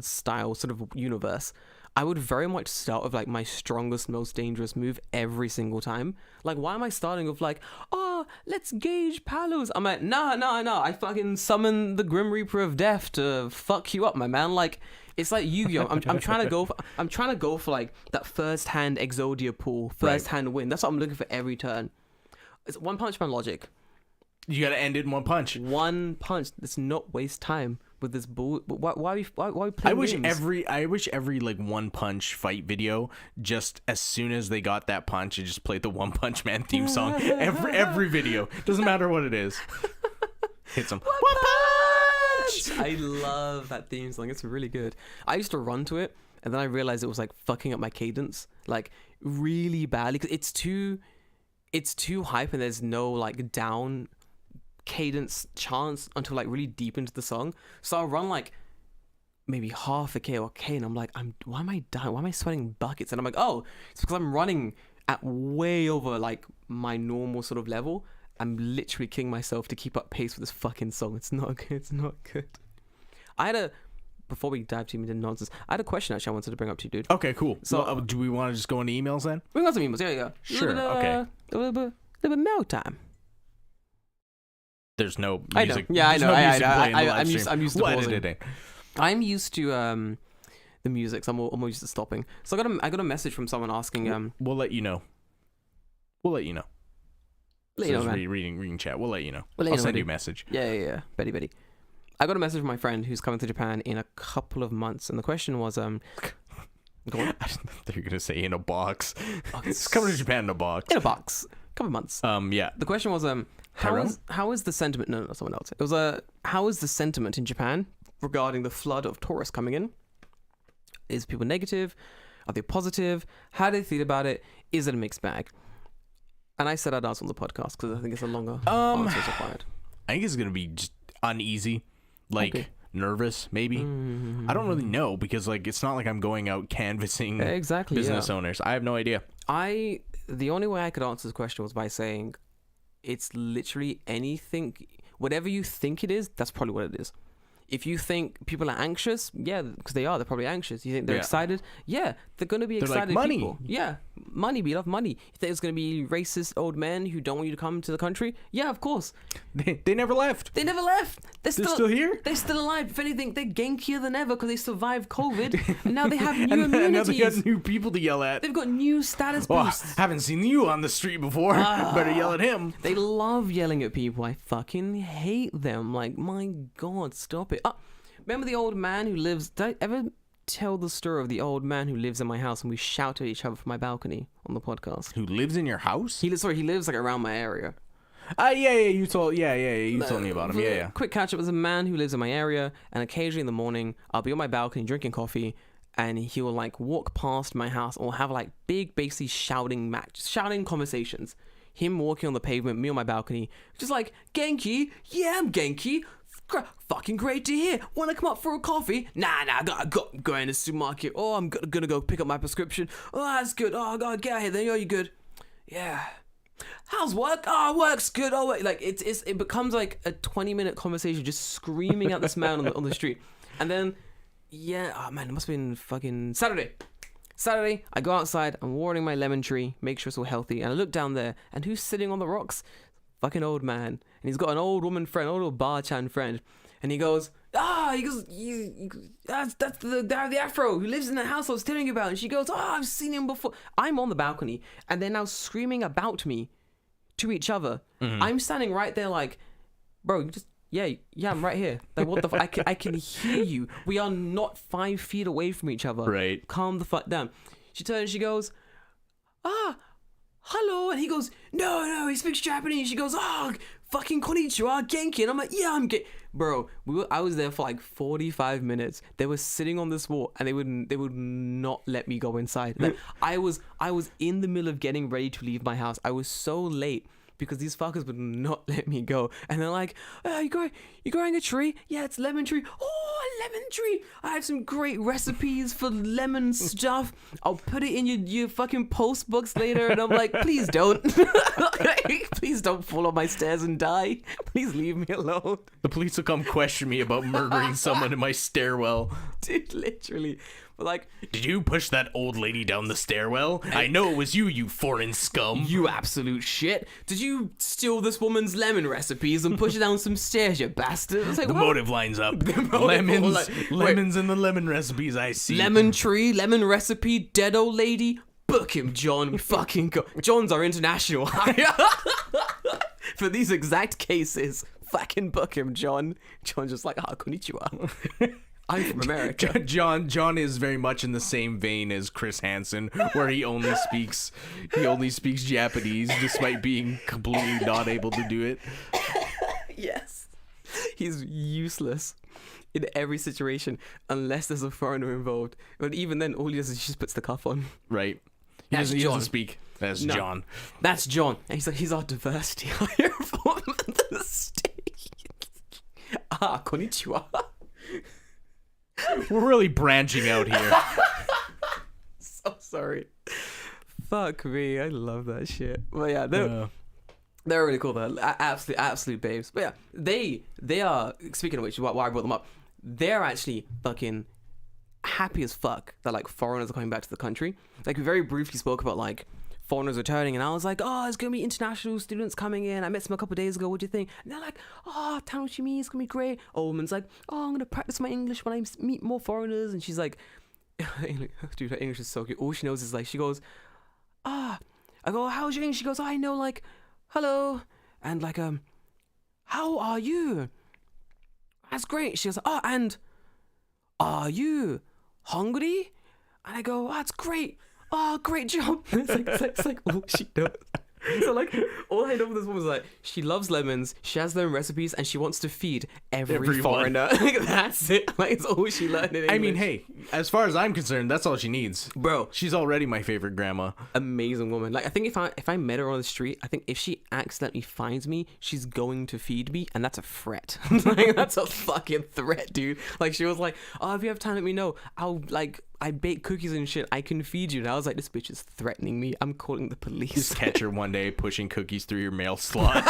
style sort of universe, I would very much start with like my strongest, most dangerous move every single time. Like, why am I starting with like, oh, let's gauge Palos? I'm like, no. I fucking summon the Grim Reaper of Death to fuck you up, my man. Like, it's like Yu-Gi-Oh. I'm trying to go for like that first hand Exodia pool, first hand win. That's what I'm looking for every turn. It's One Punch Man logic. You gotta end it in one punch. One punch. Let's not waste time with this bull. Why we playing games? I wish every like One Punch fight video, just as soon as they got that punch, it just played the One Punch Man theme song. every video, doesn't matter what it is. Hit some One Punch. I love that theme song. It's really good. I used to run to it, and then I realized it was like fucking up my cadence, like really badly, because it's too hype, and there's no like down cadence chance until like really deep into the song. So I'll run like maybe half a K or K, and I'm like, why am I dying? Why am I sweating buckets? And I'm like, oh, it's because I'm running at way over like my normal sort of level. I'm literally killing myself to keep up pace with this fucking song. It's not good. It's not good. Before we dive too into nonsense, I had a question actually I wanted to bring up to you, dude. Okay, cool. So, So do we want to just go into emails then? We got some emails. Yeah. Sure. A little bit mail time. There's no I know. music. Yeah, I there's know. no I music playing in the live I'm stream. used to We'll pausing. edit it in. I'm used to the music, so I'm more used to stopping. So I got a message from someone asking We'll let you know. We'll let you know. let you know, man. Reading chat. We'll let you know. We'll let you I'll know, send buddy. you a message. Yeah. Betty. I got a message from my friend who's coming to Japan in a couple of months, and the question was, go on. They're gonna say in a box. Oh, It's coming to Japan in a box. In a box. Couple of months. Yeah. The question was, how is the sentiment? No, someone else. It was how is the sentiment in Japan regarding the flood of tourists coming in? Is people negative? Are they positive? How do they feel about it? Is it a mixed bag? And I said I'd answer on the podcast because I think it's a longer answer required. I think it's gonna be just uneasy, like Okay. nervous, maybe. I don't really know because like it's not like I'm going out canvassing Exactly. business owners. I have no idea. The only way I could answer this question was by saying it's literally anything, whatever you think it is, that's probably what it is. If you think people are anxious, yeah, because they are, they're probably anxious. You think they're excited, yeah, they're going to be excited. Like, money. People. Yeah, money, we love money. You think it's going to be racist old men who don't want you to come to the country? Yeah, of course. They never left. They never left. They're still here? They're still alive. If anything, they're gankier than ever because they survived COVID. And now they have new and immunities. now they got new people to yell at. They've got new status Oh, boosts. haven't seen you on the street before. Better yell at him. They love yelling at people. I fucking hate them. Like, my God, stop it. Remember the old man who lives... Did I ever tell the story of the old man who lives in my house and we shout at each other from my balcony on the podcast? Who lives in your house? He lives like around my area. You told me about him. Yeah. Quick catch up was a man who lives in my area, and occasionally in the morning I'll be on my balcony drinking coffee, and he will like walk past my house or have like big, basically shouting conversations. Him walking on the pavement, me on my balcony, just like, Genki, yeah, I'm Genki. Fucking great to hear. Want to come up for a coffee? Nah, I got going to the supermarket. Oh, I'm gonna go pick up my prescription. Oh, that's good. Oh, I gotta get out here. Then you good? Yeah. How's work? Oh, work's good. Oh, wait. Like it becomes like a 20-minute conversation, just screaming at this man on the street, and then oh man, it must have been fucking Saturday. I go outside. I'm watering my lemon tree, make sure it's all healthy, and I look down there, and who's sitting on the rocks? Fucking old man, and he's got an old woman friend, old bar-chan friend, and he goes, that's the guy with the afro who lives in the house I was telling you about, and she goes, I've seen him before. I'm on the balcony, and they're now screaming about me to each other. I'm standing right there like, bro, you just, yeah, I'm right here. Like, what the fuck? I can hear you. We are not 5 feet away from each other. Right. Calm the fuck down. She turns, she goes, hello, and he goes, no, he speaks Japanese. She goes, fucking konnichiwa, genki, and I'm like, yeah, I'm genki. Bro, I was there for like 45 minutes. They were sitting on this wall, and they would not let me go inside. Like, I was in the middle of getting ready to leave my house. I was so late because these fuckers would not let me go. And they're like, you growing a tree? Yeah, it's lemon tree. Oh, a lemon tree. I have some great recipes for lemon stuff. I'll put it in your fucking post books later. And I'm like, please don't. Please don't fall on my stairs and die. Please leave me alone. The police will come question me about murdering someone in my stairwell. Dude, literally. But like, did you push that old lady down the stairwell? I know it was you foreign scum. You absolute shit. Did you steal this woman's lemon recipes and push it down some stairs, you bastard? It's like, the motive lines up. Lemons in the lemon recipes, I see. Lemon tree, lemon recipe, dead old lady. Book him, John. We fucking go. John's our international hire. For these exact cases. Fucking book him, John. John's just like, konnichiwa. I'm from America. John is very much in the same vein as Chris Hansen, where he only speaks Japanese despite being completely not able to do it. Yes. He's useless in every situation unless there's a foreigner involved. But even then, all he does is he just puts the cuff on. Right. He doesn't speak. That's John. That's John. And he's our diversity hire from the States. Konnichiwa. We're really branching out here. So sorry. Fuck me. I love that shit. But yeah, they're really cool though. Absolute babes. But yeah, they are, speaking of which, why I brought them up, they're actually fucking happy as fuck that like foreigners are coming back to the country. Like we very briefly spoke about like foreigners returning, and I was like, oh, it's gonna be international students coming in. I met some a couple of days ago. What do you think? And they're like, oh, Tanoshimi, it's gonna be great. Old woman's like, oh, I'm gonna practice my English when I meet more foreigners. And she's like, dude, her English is so good. All she knows is like, she goes, I go, how's your English? She goes, oh, I know like, hello, and like, how are you? That's great. She goes, oh, and are you hungry? And I go, oh, that's great. Oh, great job. It's like all she does. So like, all I know of this woman is like, she loves lemons, she has their own recipes, and she wants to feed every foreigner. Like, that's it. Like, it's all she learned in English. I mean, hey, as far as I'm concerned, that's all she needs. Bro. She's already my favorite grandma. Amazing woman. Like, I think if I met her on the street, I think if she accidentally finds me, she's going to feed me, and that's a threat. Like, that's a fucking threat, dude. Like, she was like, oh, if you have time, let me know. I bake cookies and shit. I can feed you. And I was like, this bitch is threatening me. I'm calling the police. Just catch her one day pushing cookies through your mail slot.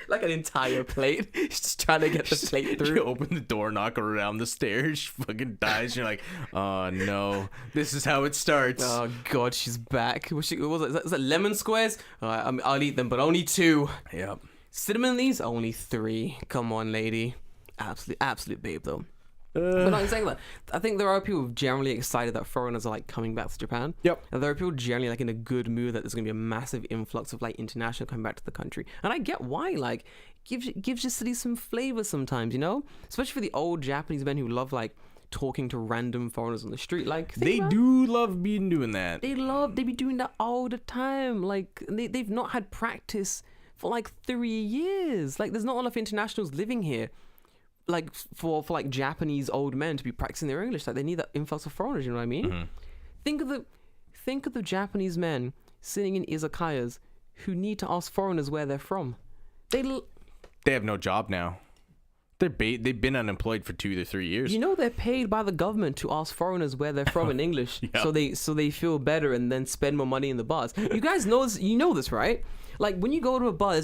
Like an entire plate. She's just trying to get the plate through. You open the door, knock her down the stairs. She fucking dies. You're like, oh no, this is how it starts. Oh god, she's back. What was it? Is that lemon squares? I'll eat them, but only 2. Yep. Cinnamon leaves? Only 3. Come on, lady. Absolute babe though. But not saying that. I think there are people generally excited that foreigners are like coming back to Japan. Yep. And there are people generally like in a good mood that there's gonna be a massive influx of like international coming back to the country. And I get why. Like, gives your city some flavor sometimes, you know? Especially for the old Japanese men who love like talking to random foreigners on the street. Like, they do love being doing that. They be doing that all the time. Like, they've not had practice for like 3 years. Like, there's not enough internationals living here. Like for like Japanese old men to be practicing their English. Like, they need that influx of foreigners, you know what I mean? Mm-hmm. Think of the Japanese men sitting in izakayas who need to ask foreigners where they're from. They have no job now. They've been unemployed for 2 to 3 years. You know, they're paid by the government to ask foreigners where they're from in English. Yeah. So they feel better and then spend more money in the bars. You guys know this, right? Like, when you go to a bar,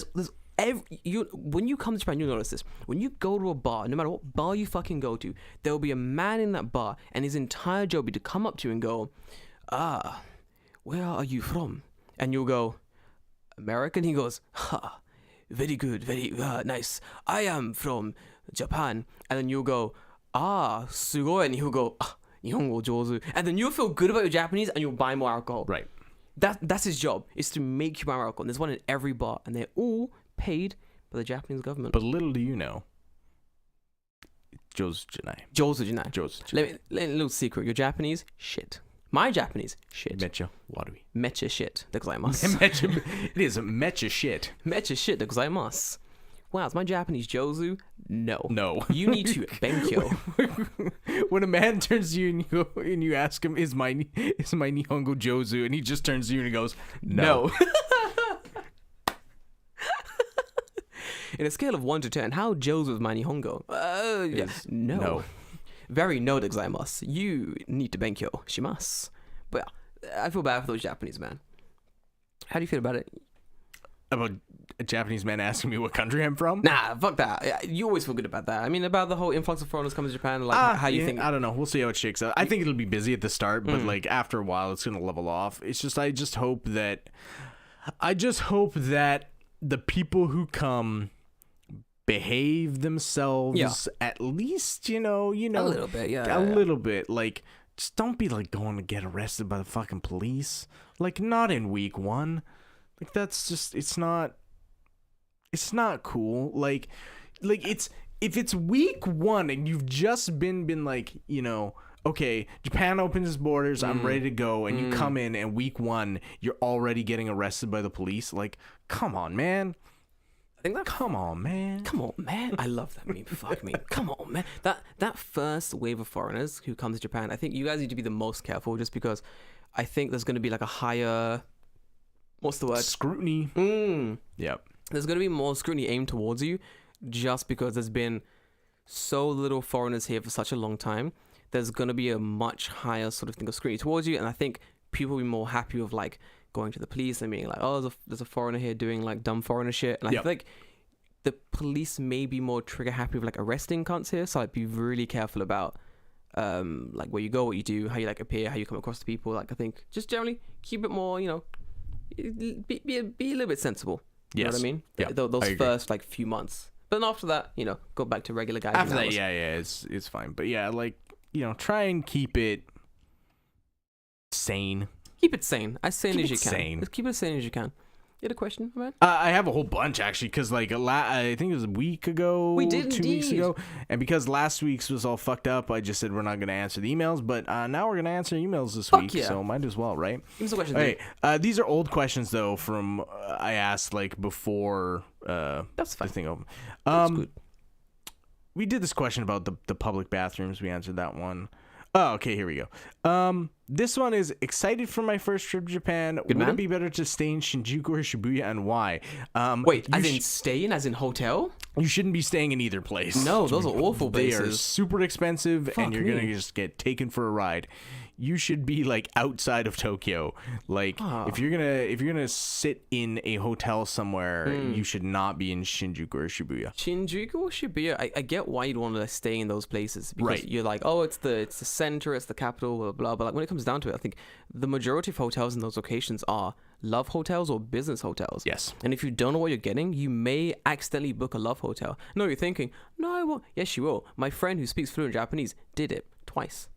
when you come to Japan, you'll notice this. When you go to a bar, no matter what bar you fucking go to, there will be a man in that bar, and his entire job will be to come up to you and go, where are you from? And you'll go, American? He goes, very good, very nice. I am from Japan. And then you'll go, sugoi. And he'll go, nihongo jouzu. And then you'll feel good about your Japanese, and you'll buy more alcohol. Right. That's his job, is to make you buy more alcohol. And there's one in every bar, and they're all paid by the Japanese government. But little do you know, Jozu Janai. Let me a little secret. Your Japanese, shit. My Japanese, shit. Mecha warui. Mecha shit. De gozaimasu. It is mecha shit. Mecha shit. De gozaimasu. Wow, is my Japanese Jozu? No. No. You need to benkyo. When a man turns to you and you ask him, is my Nihongo Jozu? And he just turns to you and he goes, no. In a scale of 1 to 10, how Jozu is my Nihongo? No. Very no de gozaimasu. You need to benkyo shimasu. But I feel bad for those Japanese, man. How do you feel about it? About a Japanese man asking me what country I'm from? Nah, fuck that. You always feel good about that. I mean, about the whole influx of foreigners coming to Japan, like how you think. I don't know. We'll see how it shakes out. I think it'll be busy at the start, but like after a while, it's gonna level off. It's just I just hope that the people who come behave themselves at least, you know, a little bit, a little bit. Like, just don't be like going to get arrested by the fucking police. Like, not in week 1. Like, that's just, it's not cool. Like it's, if it's week 1 and you've just been like, you know, okay, Japan opens its borders, I'm ready to go, and you come in and week 1, you're already getting arrested by the police. Like, come on, man. Come on, man. I love that meme. Fuck me. Come on, man. That first wave of foreigners who come to Japan, I think you guys need to be the most careful, just because I think there's going to be like a higher, what's the word? Scrutiny. Yep. There's going to be more scrutiny aimed towards you, just because there's been so little foreigners here for such a long time. There's going to be a much higher sort of thing of scrutiny towards you, and I think people will be more happy with like going to the police and being like, oh, there's a foreigner here doing like dumb foreigner shit. And I think the police may be more trigger happy with like arresting cunts here, so like be really careful about like where you go, what you do, how you like appear, how you come across to people. Like I think just generally keep it more, you know, be a little bit sensible. You know what I mean? Yeah, those first like few months. But then after that, you know, go back to regular guys. After that, yeah, it's fine. But yeah, like, you know, try and keep it sane. Keep it sane. As sane as you can. Sane. Just keep it as sane as you can. You had a question, man? I have a whole bunch actually, because like I think it was a week ago, we did 2 weeks ago, and because last week's was all fucked up, I just said we're not gonna answer the emails, but now we're gonna answer emails this week, so might as well, right? Give me some questions. Okay, these are old questions though from I asked like before. That's fine. The thing open. That's good. We did this question about the public bathrooms. We answered that one. Oh, okay, here we go. This one is excited for my first trip to Japan. Would it be better to stay in Shinjuku or Shibuya, and why? Wait, as in staying, as in hotel? You shouldn't be staying in either place. No, those are awful places. They are super expensive, and you're gonna just get taken for a ride. You should be like outside of Tokyo. Like if you're gonna sit in a hotel somewhere, you should not be in Shinjuku or Shibuya. Shinjuku or Shibuya, I get why you'd want to stay in those places, because you're like, oh, it's the center, it's the capital, blah blah. But like when it comes down to it, I think the majority of hotels in those locations are love hotels or business hotels. Yes. And if you don't know what you're getting, you may accidentally book a love hotel. No, you're thinking, no, I won't. Yes, you will. My friend who speaks fluent Japanese did it twice.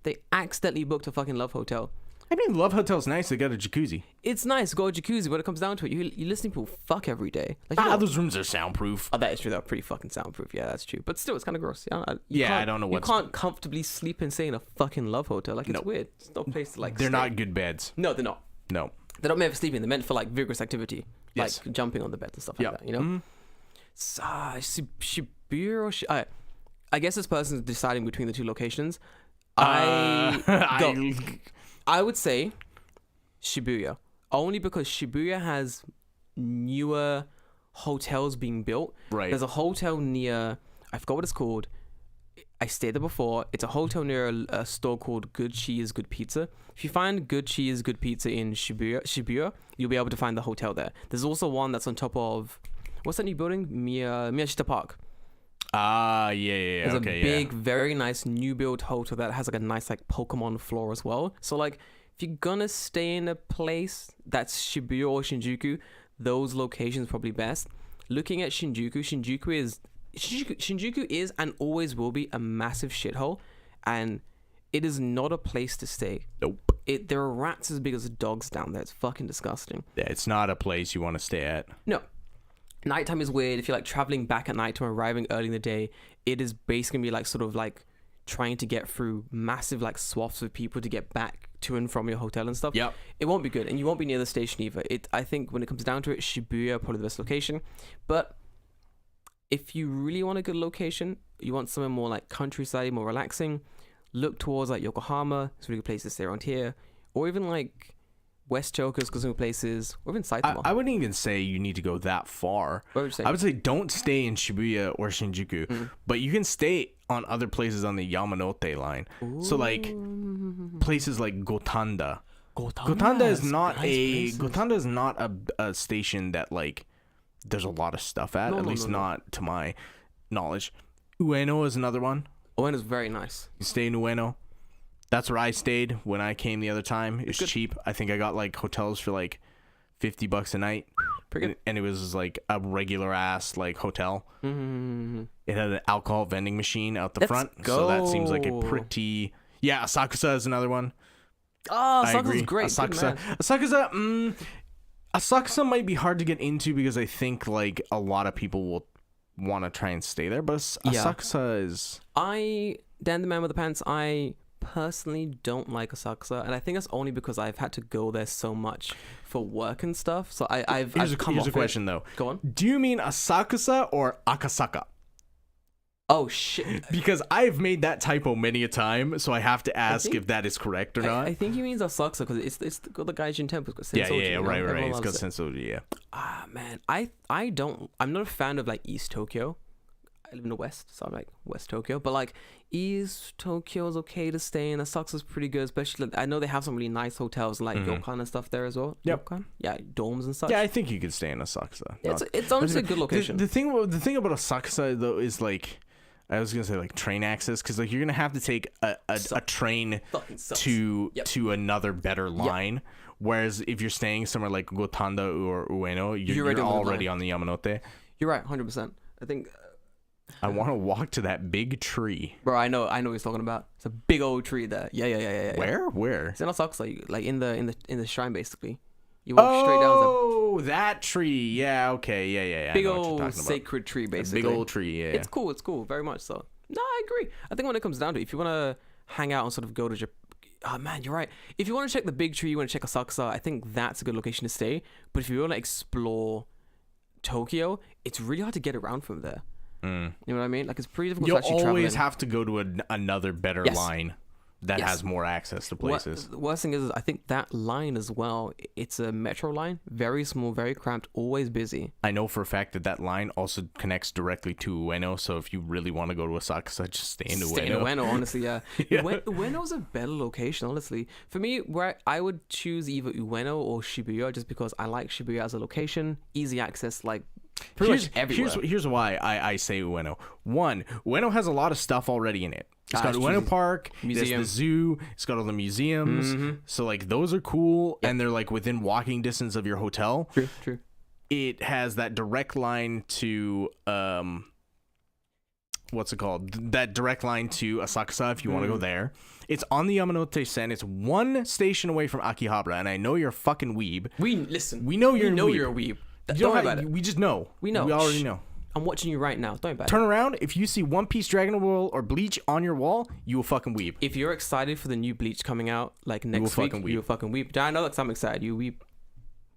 They accidentally booked a fucking love hotel. I mean, love hotel's nice. They got a jacuzzi. It's nice, go a jacuzzi. When it comes down to it, you listen to people fuck every day. Like, those rooms are soundproof. Oh, that is true. They're pretty fucking soundproof. Yeah, that's true. But still, it's kind of gross. I don't know what. You can't comfortably sleep and stay in a fucking love hotel. Like, it's weird. It's no place to like. They're not good beds. No, they're not. No. They're not meant for sleeping. They're meant for like vigorous activity, like jumping on the bed and stuff like that. You know. Mm-hmm. Shibuya or I guess this person's deciding between the two locations. I would say Shibuya, only because Shibuya has newer hotels being built. Right. There's a hotel near, I forgot what it's called. I stayed there before. It's a hotel near a store called Good Cheese, Good Pizza. If you find Good Cheese, Good Pizza in Shibuya, you'll be able to find the hotel there. There's also one that's on top of, what's that new building? Miyashita Park. Yeah. There's a big, very nice new build hotel that has like a nice like Pokemon floor as well. So like, if you're gonna stay in a place that's Shibuya or Shinjuku, those locations probably best. Looking at Shinjuku is and always will be a massive shithole, and it is not a place to stay. Nope. There are rats as big as dogs down there. It's fucking disgusting. Yeah, it's not a place you want to stay at. No. Nighttime is weird. If you're like traveling back at night or arriving early in the day, it is basically gonna be like sort of like trying to get through massive like swaths of people to get back to and from your hotel and stuff. Yep. It won't be good, and you won't be near the station either. I think when it comes down to it, Shibuya probably the best location. But if you really want a good location, you want somewhere more like countryside, more relaxing, look towards like Yokohama. It's a really good place to stay around here, or even like West Choker's, because some places, or even Saitama. I wouldn't even say you need to go that far. What would you say? I would say don't stay in Shibuya or Shinjuku, but you can stay on other places on the Yamanote line. Ooh. So like places like Gotanda. Gotanda is not Gotanda is not a station that like there's a lot of stuff at. Not to my knowledge. Ueno is another one. Ueno's very nice. You stay in Ueno. That's where I stayed when I came the other time. It's cheap. I think I got like hotels for like $50 a night. Pretty good. And it was like a regular ass like hotel. Mm-hmm. It had an alcohol vending machine out the front. So that seems like a pretty... Yeah, Asakusa is another one. Oh, Asakusa's great. Asakusa might be hard to get into because I think like a lot of people will want to try and stay there. But Asakusa is... Dan the Man with the Pants, I personally don't like Asakusa, and I think that's only because I've had to go there so much for work and stuff. So Here's a question though. Go on. Do you mean Asakusa or Akasaka? Oh shit! Because I've made that typo many a time, so I have to ask if that is correct or not. I think he means Asakusa because it's the Gaijin temple. Right. It's got Sensoji. Yeah. Man, I'm not a fan of like East Tokyo. I live in the west, so I'm like West Tokyo. But like East Tokyo is okay to stay in. Asakusa's pretty good, especially I know they have some really nice hotels like ryokan and stuff there as well. Yep. Ryokan? Yeah, domes and such. Yeah, I think you could stay in Asakusa. It's honestly a good location. The thing about Asakusa though is like, I was gonna say like train access, because like you're gonna have to take a train to another better line. Whereas if you're staying somewhere like Gotanda or Ueno, you're already on the Yamanote. You're right, 100%. I think. I want to walk to that big tree. Bro, I know what he's talking about. It's a big old tree there. Yeah. Where? It's in Asakusa, like in the shrine basically. You walk straight down. Oh, that tree. Yeah. Okay. Yeah. Big old sacred tree, basically. A big old tree. Yeah. It's cool. Very much so. No, I agree. I think when it comes down to it, if you want to hang out and sort of go to Japan. Oh man, you're right. If you want to check the big tree, you want to check Asakusa, I think that's a good location to stay. But if you want to explore Tokyo, it's really hard to get around from there. You know what I mean? Like it's pretty difficult. You'll always have to go to another better line that has more access to places. The worst thing is I think that line as well, it's a metro line, very small, very cramped, always busy. I know for a fact that line also connects directly to Ueno, so if you really want to go to Asakusa, just stay in Ueno. Stay in Ueno, honestly, yeah. Ueno's a better location, honestly. For me, where I would choose either Ueno or Shibuya, just because I like Shibuya as a location, easy access, like pretty much everywhere. Here's why I say Ueno. One, Ueno has a lot of stuff already in it. It's got Ueno Park, there's the zoo, it's got all the museums. So like those are cool, and they're like within walking distance of your hotel. True. It has that direct line to what's it called? That direct line to Asakusa if you want to go there. It's on the Yamanote Sen. It's one station away from Akihabara, and I know you're a fucking weeb. We know you're a weeb. Don't worry about it. We just know. We know. We already know. I'm watching you right now. Don't worry about it. Turn around. If you see One Piece, Dragon Ball, or Bleach on your wall, you will fucking weep. If you're excited for the new Bleach coming out like next week, you will fucking weep. I know that I'm excited. You weep.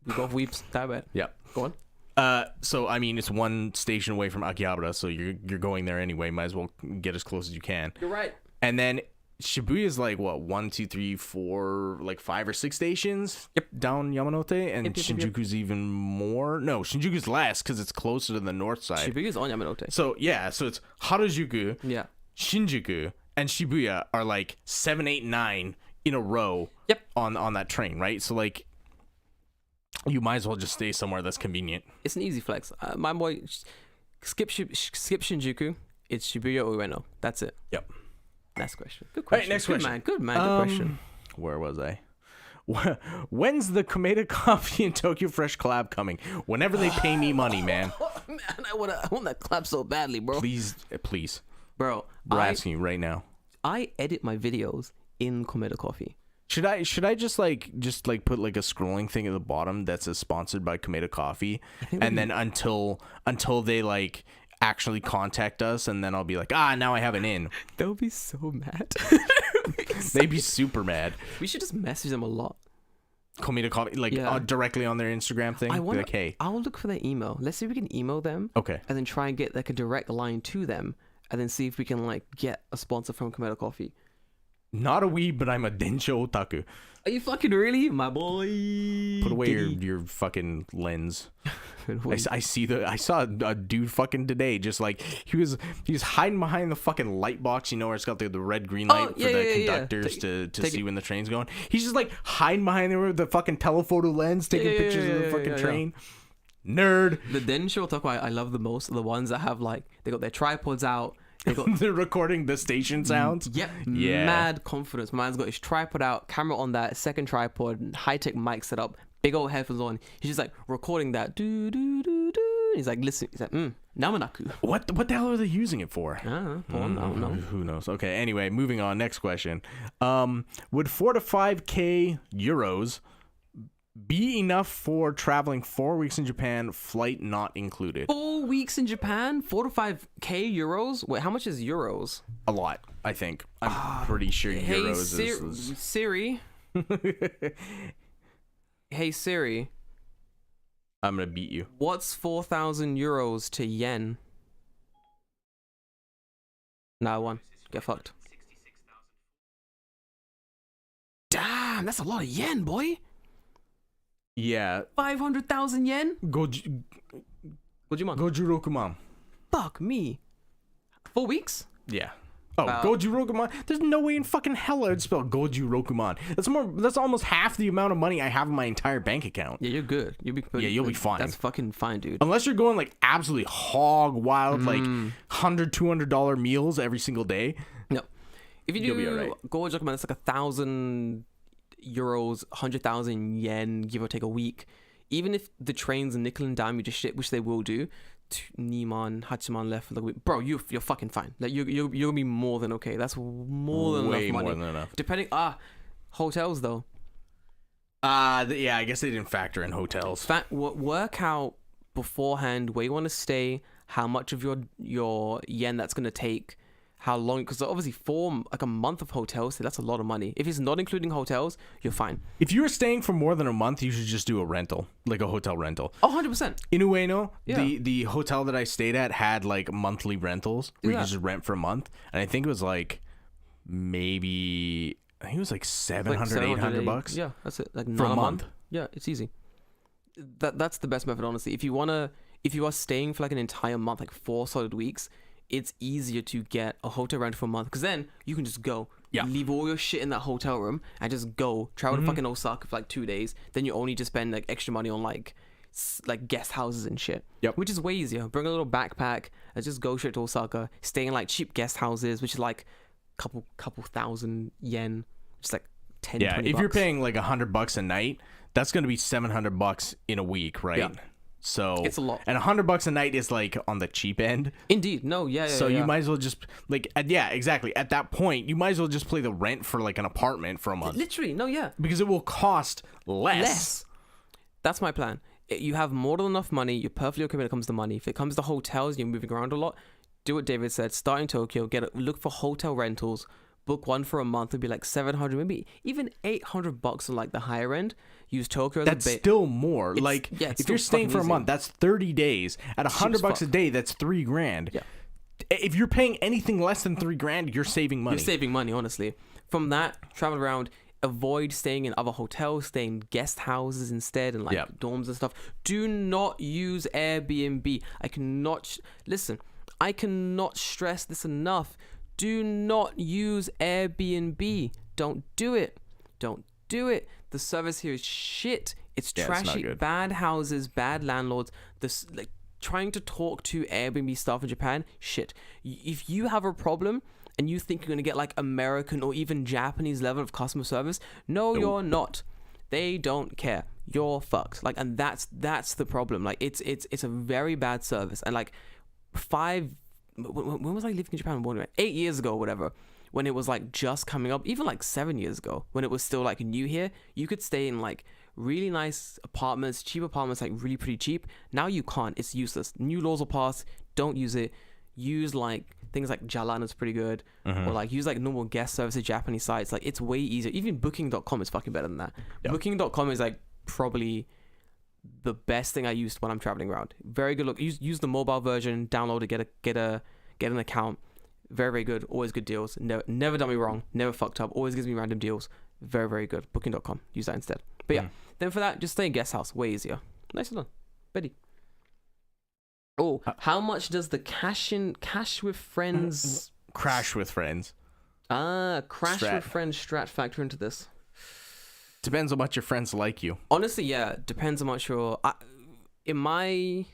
We both weeps. That bad. Yeah. Go on. So I mean, it's one station away from Akihabara, so you're going there anyway. Might as well get as close as you can. You're right. And then Shibuya is like what 1, 2, 3, 4, like 5 or 6 stations. Yep. Down Yamanote, and Shinjuku's even more. No, Shinjuku's less because it's closer to the north side. Shibuya's on Yamanote. So yeah, so it's Harajuku, yeah, Shinjuku, and Shibuya are like 7, 8, 9 in a row. Yep. On that train, right? So like, you might as well just stay somewhere that's convenient. It's an easy flex. My boy, skip Shinjuku. It's Shibuya or Ueno. That's it. Yep. Next question. Good question. Right, next question. Good man. Good question. Where was I? When's the Komeda Coffee and Tokyo Fresh collab coming? Whenever they pay me money, man. Man, I want that collab so badly, bro. Please. Bro, we're asking you right now. I edit my videos in Komeda Coffee. Should I just put like a scrolling thing at the bottom that says sponsored by Komeda Coffee, and then until they like actually contact us, and then I'll be like, now I have an in. They'll be so mad. They'd be super mad. We should just message them a lot. Komeda Coffee, like directly on their Instagram thing. Be like, hey, I'll look for their email. Let's see if we can email them. Okay. And then try and get like a direct line to them, and then see if we can like get a sponsor from Komeda Coffee. Not a weeb, but I'm a densho otaku. Are you fucking really, my boy? Put away your fucking lens. I saw a dude fucking today, just like he was hiding behind the fucking light box, where it's got the red green light for the conductors to see when the train's going. He's just like hiding behind there with the fucking telephoto lens, taking pictures of the fucking train. Nerd. The densho otaku I love the most are the ones that have like they got their tripods out. They're recording the station sounds. Yep. Yeah. Mad confidence. Man's got his tripod out, camera on that, second tripod, high-tech mic set up, big old headphones on. He's just like recording that. Do do do do. He's like, listen. He's like, Namanaku. What the hell are they using it for? I don't know. Who knows? Okay. Anyway, moving on. Next question. Would 4 to 5K euros be enough for traveling 4 weeks in Japan, flight not included? 4 weeks in Japan, 4 to 5K euros. Wait, how much is euros? A lot, I think. I'm pretty sure euros is Siri. Hey Siri. I'm gonna beat you. What's 4,000 euros to yen? Nah, I won. Get fucked. Damn, that's a lot of yen, boy. Yeah. 500,000 yen? Gojuman. Gojurokuman. Fuck me. 4 weeks? Yeah. Oh, Goju Rokuman. There's no way in fucking hell I'd spell Goju Rokuman. That's almost half the amount of money I have in my entire bank account. Yeah, you're good. You'll be fine. That's fucking fine, dude. Unless you're going like absolutely hog wild, like $100, $200 meals every single day. No. If you do be all right. Goju Rokuman, it's like 1,000 euros, 100,000 yen, give or take a week. Even if the trains nickel and dime you to shit, which they will do, Niman, Hachiman left for the week, bro, you're fucking fine. Like you're gonna be more than okay. That's more than Way enough money. more than enough. Depending, hotels though. Yeah, I guess they didn't factor in hotels. Work out beforehand where you want to stay, how much of your yen that's gonna take, how long, because obviously for like a month of hotels, that's a lot of money. If it's not including hotels, you're fine. If you were staying for more than a month, you should just do a rental, like a hotel rental. Oh, 100%. In Ueno, Yeah. the hotel that I stayed at had like monthly rentals where you could just rent for a month. And I think it was like maybe, I think it was like 700, 800 bucks. Yeah, that's it. Like for not a month. Yeah, it's easy. That's the best method, honestly. If you are staying for like an entire month, like 4 solid weeks, it's easier to get a hotel rent for a month because then you can just go, leave all your shit in that hotel room and just go travel to fucking Osaka for like 2 days. Then you only just spend like extra money on like guest houses and shit. Yep. Which is way easier. Bring a little backpack and just go straight to Osaka. Stay in like cheap guest houses, which is like couple thousand yen, just like 10. Yeah, 20 if bucks. you're paying like $100 a night, that's gonna be $700 in a week, right? Yeah. So It's a lot. And $100 a night is like on the cheap end. Indeed. No, yeah. So yeah. you might as well just like exactly. At that point, you might as well just play the rent for like an apartment for a month. Literally, no, yeah. Because it will cost less. That's my plan. You have more than enough money. You're perfectly okay when it comes to money. If it comes to hotels, you're moving around a lot. Do what David said. Start in Tokyo. Look for hotel rentals. Book one for a month. It'd be like 700, maybe even $800 on like the higher end. Use Tokyo as That's a bit. still more. It's If still you're staying fucking for a easy. month, that's 30 days. At $100 a day, that's $3,000. Yeah. If you're paying anything less than $3,000, you're saving money. You're saving money, honestly. From that, travel around. Avoid staying in other hotels. Stay in guest houses instead and like dorms and stuff. Do not use Airbnb. I cannot stress this enough. Do not use Airbnb. Don't do it. Don't do it. The service here is shit. It's trashy. It's bad houses, bad landlords. Trying to talk to Airbnb staff in Japan, shit. If you have a problem and you think you're going to get like American or even Japanese level of customer service, no, you're not. They don't care. You're fucked. Like, and that's the problem. Like, it's a very bad service. And like when was I living in Japan? 8 years ago or whatever, when it was like just coming up, even like 7 years ago, when it was still like new here, you could stay in like really nice apartments, cheap apartments, like really pretty cheap. Now you can't. It's useless. New laws will pass. Don't use it. Use like things like Jalan is pretty good, or like use like normal guest services, Japanese sites. Like it's way easier. Even Booking.com is fucking better than that. Yep. Booking.com is like probably the best thing I used when I'm traveling around. Very good. Look, use the mobile version. Download it. Get an account. Very, very good. Always good deals. Never done me wrong. Never fucked up. Always gives me random deals. Very, very good. Booking.com. Use that instead. But yeah, then for that, just stay in guest house. Way easier. Nicely done. Betty. Oh, how much does the cash with friends crash with friends with friends strat factor into this? Depends on what your friends like you. Honestly, yeah, depends on what in my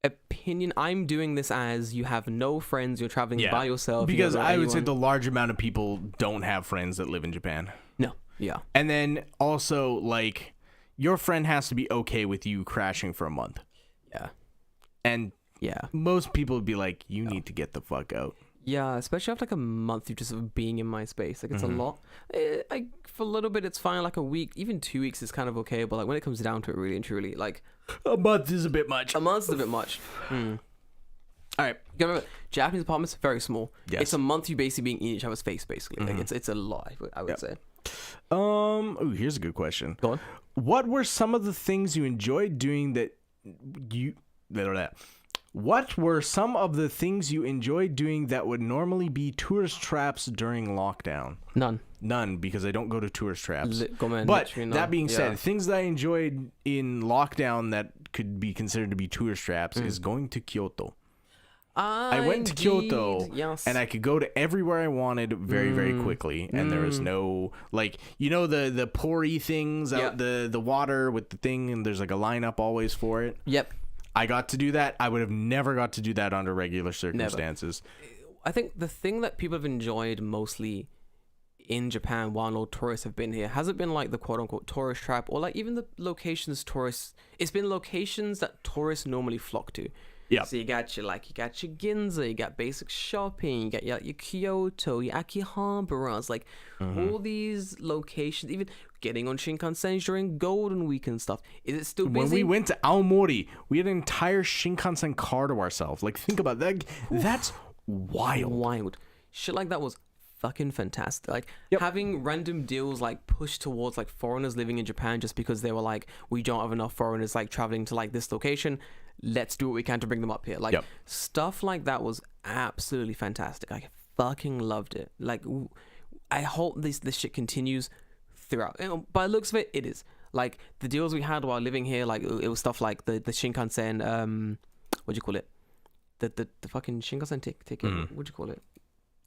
opinion, I'm doing this as you have no friends, you're traveling by yourself. Because I would say the large amount of people don't have friends that live in Japan. No, yeah. And then also, like, your friend has to be okay with you crashing for a month. Yeah. And most people would be like, you need to get the fuck out. Yeah, especially after like a month of just being in my space. Like, it's a lot. For a little bit, it's fine. Like a week, even 2 weeks is kind of okay. But like when it comes down to it, really and truly, like a month is a bit much. A month is a bit much. All right, remember, Japanese apartments very small. Yes. It's a month you basically being in each other's face, basically. Like it's a lot. I would say. Here's a good question. Go on. What were some of the things you enjoyed doing What were some of the things you enjoyed doing that would normally be tourist traps during lockdown? None, because I don't go to tourist traps. But that being said, things that I enjoyed in lockdown that could be considered to be tourist traps is going to Kyoto. I went to Kyoto, yes. and I could go to everywhere I wanted very, very quickly, and there was no like the pori things out the water with the thing, and there's like a lineup always for it. Yep. I got to do that. I would have never got to do that under regular circumstances. Never. I think the thing that people have enjoyed mostly in Japan while no tourists have been here hasn't been like the quote-unquote tourist trap, or like even the locations tourists. It's been locations that tourists normally flock to. Yeah. So you got your Ginza, you got basic shopping, you got your Kyoto, your Akihabara, like all these locations, even getting on Shinkansen during Golden Week and stuff. Is it still busy? When we went to Aomori, we had an entire Shinkansen car to ourselves. Like, think about that. That's wild. Shit like that was fucking fantastic. Like having random deals like pushed towards like foreigners living in Japan just because they were like, we don't have enough foreigners like traveling to like this location. Let's do what we can to bring them up here. Like stuff like that was absolutely fantastic. I fucking loved it. Like I hope this shit continues throughout. By the looks of it, it is. Like the deals we had while living here, like it was stuff like the Shinkansen, what do you call it? The fucking Shinkansen ticket. What do you call it?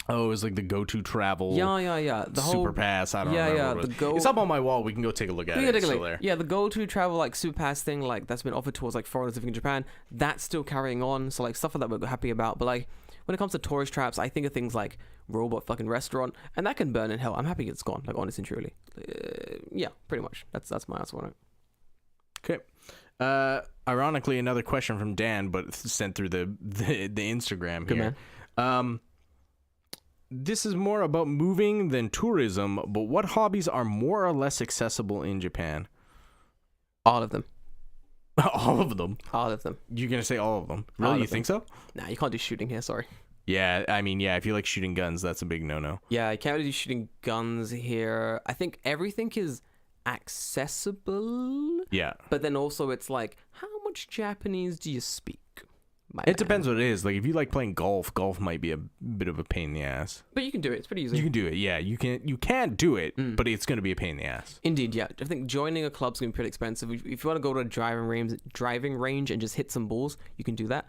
Oh, it was like the go-to travel. Yeah. The Super whole pass. I don't remember. It's up on my wall. We can go take a look at it. It's still there. Yeah, the go-to travel like super pass thing, like that's been offered towards like foreigners living in Japan. That's still carrying on. So like stuff like that we're happy about. But like when it comes to tourist traps, I think of things like Robot fucking Restaurant, and that can burn in hell. I'm happy it's gone. Like honestly and truly. Yeah, pretty much. That's my answer on it. Okay. Ironically, another question from Dan, but sent through the Instagram here. Good man. This is more about moving than tourism, but what hobbies are more or less accessible in Japan? All of them. All of them? All of them. You're going to say all of them? Really? You think so? Nah, you can't do shooting here, sorry. Yeah, I mean, if you like shooting guns, that's a big no-no. Yeah, you can't really do shooting guns here. I think everything is accessible. Yeah. But then also it's like, how much Japanese do you speak? It depends what it is. Like if you like playing golf might be a bit of a pain in the ass. But you can do it. It's pretty easy. You can do it. Yeah, you can do it, but it's going to be a pain in the ass. Indeed, yeah. I think joining a club's going to be pretty expensive. If you want to go to a driving range and just hit some balls, you can do that.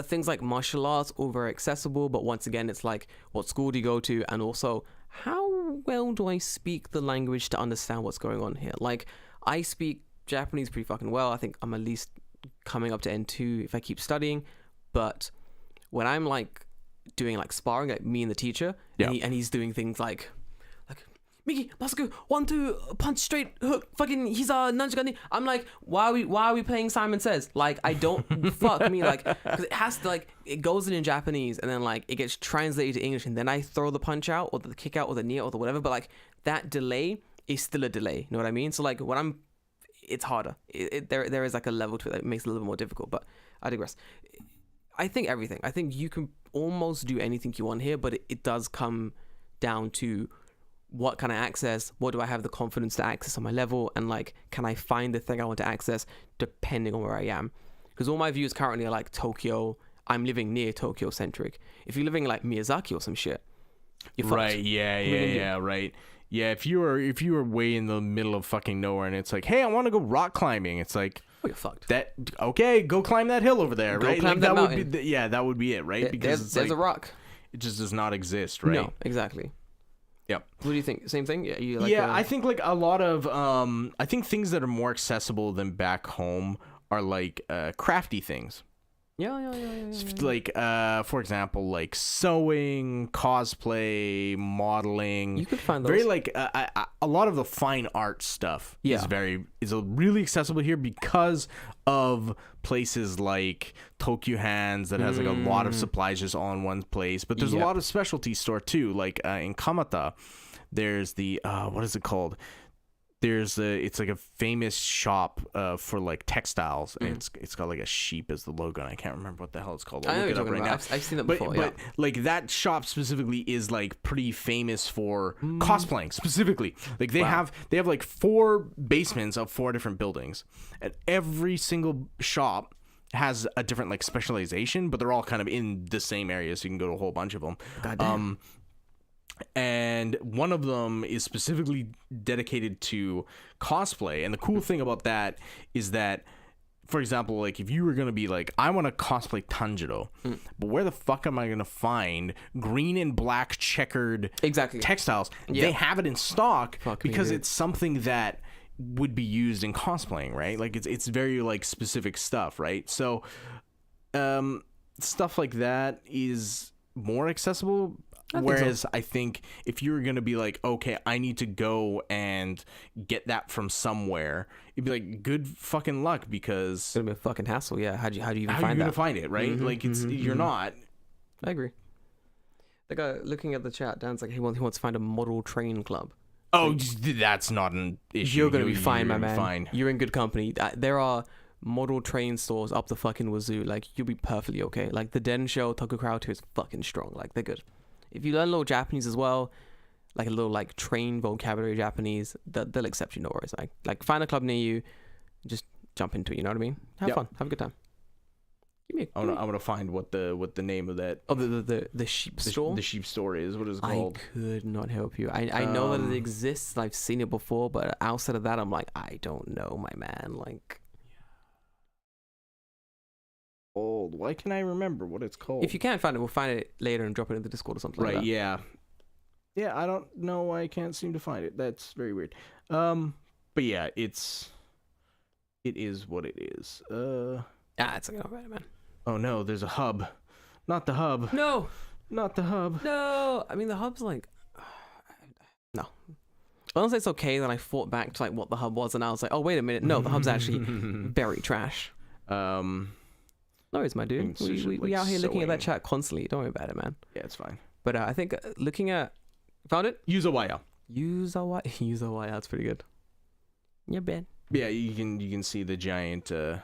Things like martial arts are very accessible, but once again, it's like, what school do you go to? And also, how well do I speak the language to understand what's going on here? Like, I speak Japanese pretty fucking well. I think I'm at least coming up to N2 if I keep studying, but when I'm like doing like sparring, like me and the teacher, and he's doing things like Miki, Masaku, 1, 2, punch straight, hook, fucking, he's nanjigani. I'm like, why are we playing Simon Says? Like, I don't, fuck me, like, because it has to, like, it goes in Japanese, and then, like, it gets translated to English, and then I throw the punch out, or the kick out, or the knee, or the whatever, but, like, that delay is still a delay, you know what I mean? So, like, when it's harder. There is, like, a level to it that makes it a little bit more difficult, but I digress. I think everything. I think you can almost do anything you want here, but it does come down to what can I access? What do I have the confidence to access on my level? And like, can I find the thing I want to access depending on where I am? Because all my views currently are like Tokyo. I'm living near Tokyo centric. If you're living like Miyazaki or some shit, you're fucked. Right? Yeah. Right. Yeah. If you were way in the middle of fucking nowhere and it's like, hey, I want to go rock climbing. It's like, oh, you're fucked. Okay, go climb that hill over there, right? Climb like that would mountain. be that would be it, right? Because there's a rock. It just does not exist, right? No, exactly. Yep. What do you think? Same thing? Yeah, I think like a lot of I think things that are more accessible than back home are like crafty things. Yeah. Like for example, like sewing, cosplay, modeling. You could find those. Very like a lot of the fine art stuff is really accessible here because of places like Tokyo Hands that has like a lot of supplies just all in one place. But there's a lot of specialty store too. Like in Kamata, there's the what is it called? It's like a famous shop for like textiles, and it's got like a sheep as the logo, and I can't remember what the hell it's called. I'll look it up right now. I've seen that before. But like that shop specifically is like pretty famous for cosplaying specifically. Like they have like 4 basements of 4 different buildings, and every single shop has a different like specialization, but they're all kind of in the same area, so you can go to a whole bunch of them. Goddamn. And one of them is specifically dedicated to cosplay. And the cool thing about that is that for example, like if you were gonna be like, I want to cosplay Tanjiro, but where the fuck am I gonna find green and black checkered textiles? Yeah. They have it in stock because dude. it's something that would be used in cosplaying, right? Like it's very like specific stuff, right? So stuff like that is more accessible. Whereas I think if you were going to be like, okay, I need to go and get that from somewhere, you'd be like, good fucking luck, because It's gonna be a fucking hassle. Yeah, how do you even how are find you that? gonna find it, right? Like you're not. I agree. The guy looking at the chat, Dan's like, he wants to find a model train club. Oh, that's not an issue. You're gonna be fine, my you're man. Fine. You're in good company. There are model train stores up the fucking wazoo. Like, you'll be perfectly okay. Like, the Densho Toku Crowd 2 is fucking strong. Like, they're good. If you learn a little Japanese as well, like a little like train vocabulary Japanese, they'll accept you, no worries. Like find a club near you, just jump into it, you know what I mean? Have fun, have a good time. I'm gonna find what the name of that. Oh, the sheep store. The sheep store is. What is it called? I could not help you. I know that it exists. I've seen it before, but outside of that, I'm like, I don't know, my man. Like, old. Why can I remember what it's called? if you can't find it, we'll find it later and drop it into Discord or something. Right? Like that. Yeah. Yeah. I don't know why I can't seem to find it. That's very weird. But yeah, it is what it is. It's like, alright, man. Oh no, there's a hub. Not the hub. No. Not the hub. No. I mean, the hub's like, no. Honestly, it's okay. Then I thought back to like what the hub was, and I was like, oh wait a minute, no, the hub's actually very trash. No worries, my dude. We out here looking at that chat constantly. Don't worry about it, man. Yeah, it's fine. But I think looking at, found it. Yuzu. Yuzu. That's pretty good. Yeah, Ben. Yeah, you can see the giant. Yeah,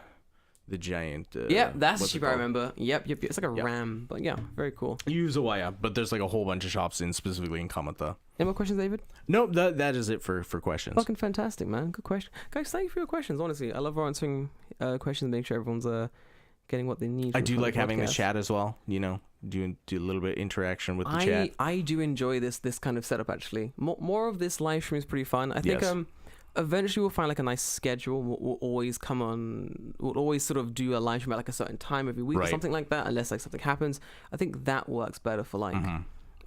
that's the sheep I remember. Yep. It's like a ram, but yeah, very cool. Yuzu, but there's like a whole bunch of shops specifically in Kamata. Any more questions, David? Nope, that is it for questions. Fucking fantastic, man. Good question, guys. Thank you for your questions. Honestly, I love answering questions and making sure everyone's getting what they need. I do like having the chat as well. You know, do a little bit of interaction with the chat. I do enjoy this kind of setup actually. More of this live stream is pretty fun. I think eventually we'll find like a nice schedule. We'll always come on. We'll always sort of do a live stream at like a certain time every week or something like that. Unless like something happens, I think that works better for like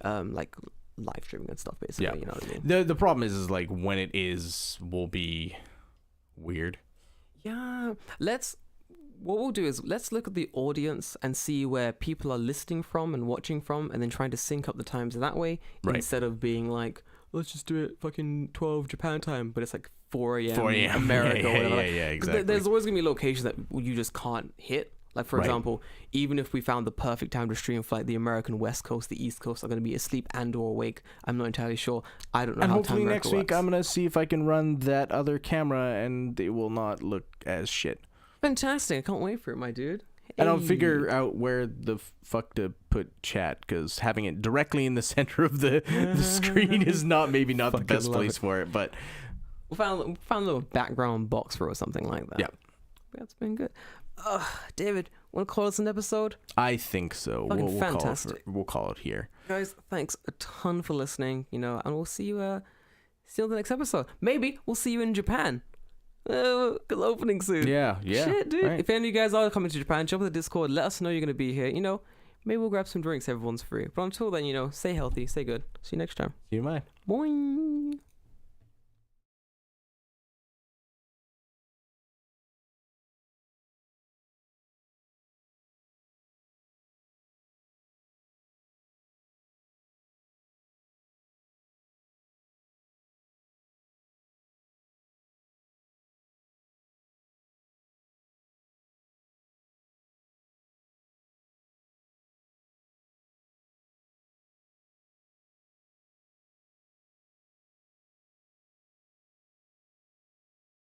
live streaming and stuff. Basically, you know what I mean. The problem is like when it will be weird. Yeah, what we'll do is let's look at the audience and see where people are listening from and watching from, and then trying to sync up the times that way instead of being like, let's just do it fucking 12 Japan time, but it's like 4 a.m. America or whatever. Yeah, exactly. There's always gonna be locations that you just can't hit. Like, for example, even if we found the perfect time to stream for like the American West Coast, the East Coast are going to be asleep and or awake. I'm not entirely sure. I don't know and how hopefully time next America week works. I'm going to see if I can run that other camera and it will not look as shit. Fantastic. I can't wait for it, my dude. And I'll figure out where the fuck to put chat, because having it directly in the center of the screen is maybe not the best place for it. But we found a little background box for it or something like that. Yeah. That's been good. David, want to call this an episode? I think so. Fucking fantastic. We'll call it here. Guys, thanks a ton for listening, and we'll see you on the next episode. Maybe we'll see you in Japan. Cause opening soon. Yeah. Shit, dude. Right. If any of you guys are coming to Japan, jump on the Discord. Let us know you're gonna be here. Maybe we'll grab some drinks. Everyone's free. But until then, stay healthy, stay good. See you next time. See you, mate. Boing.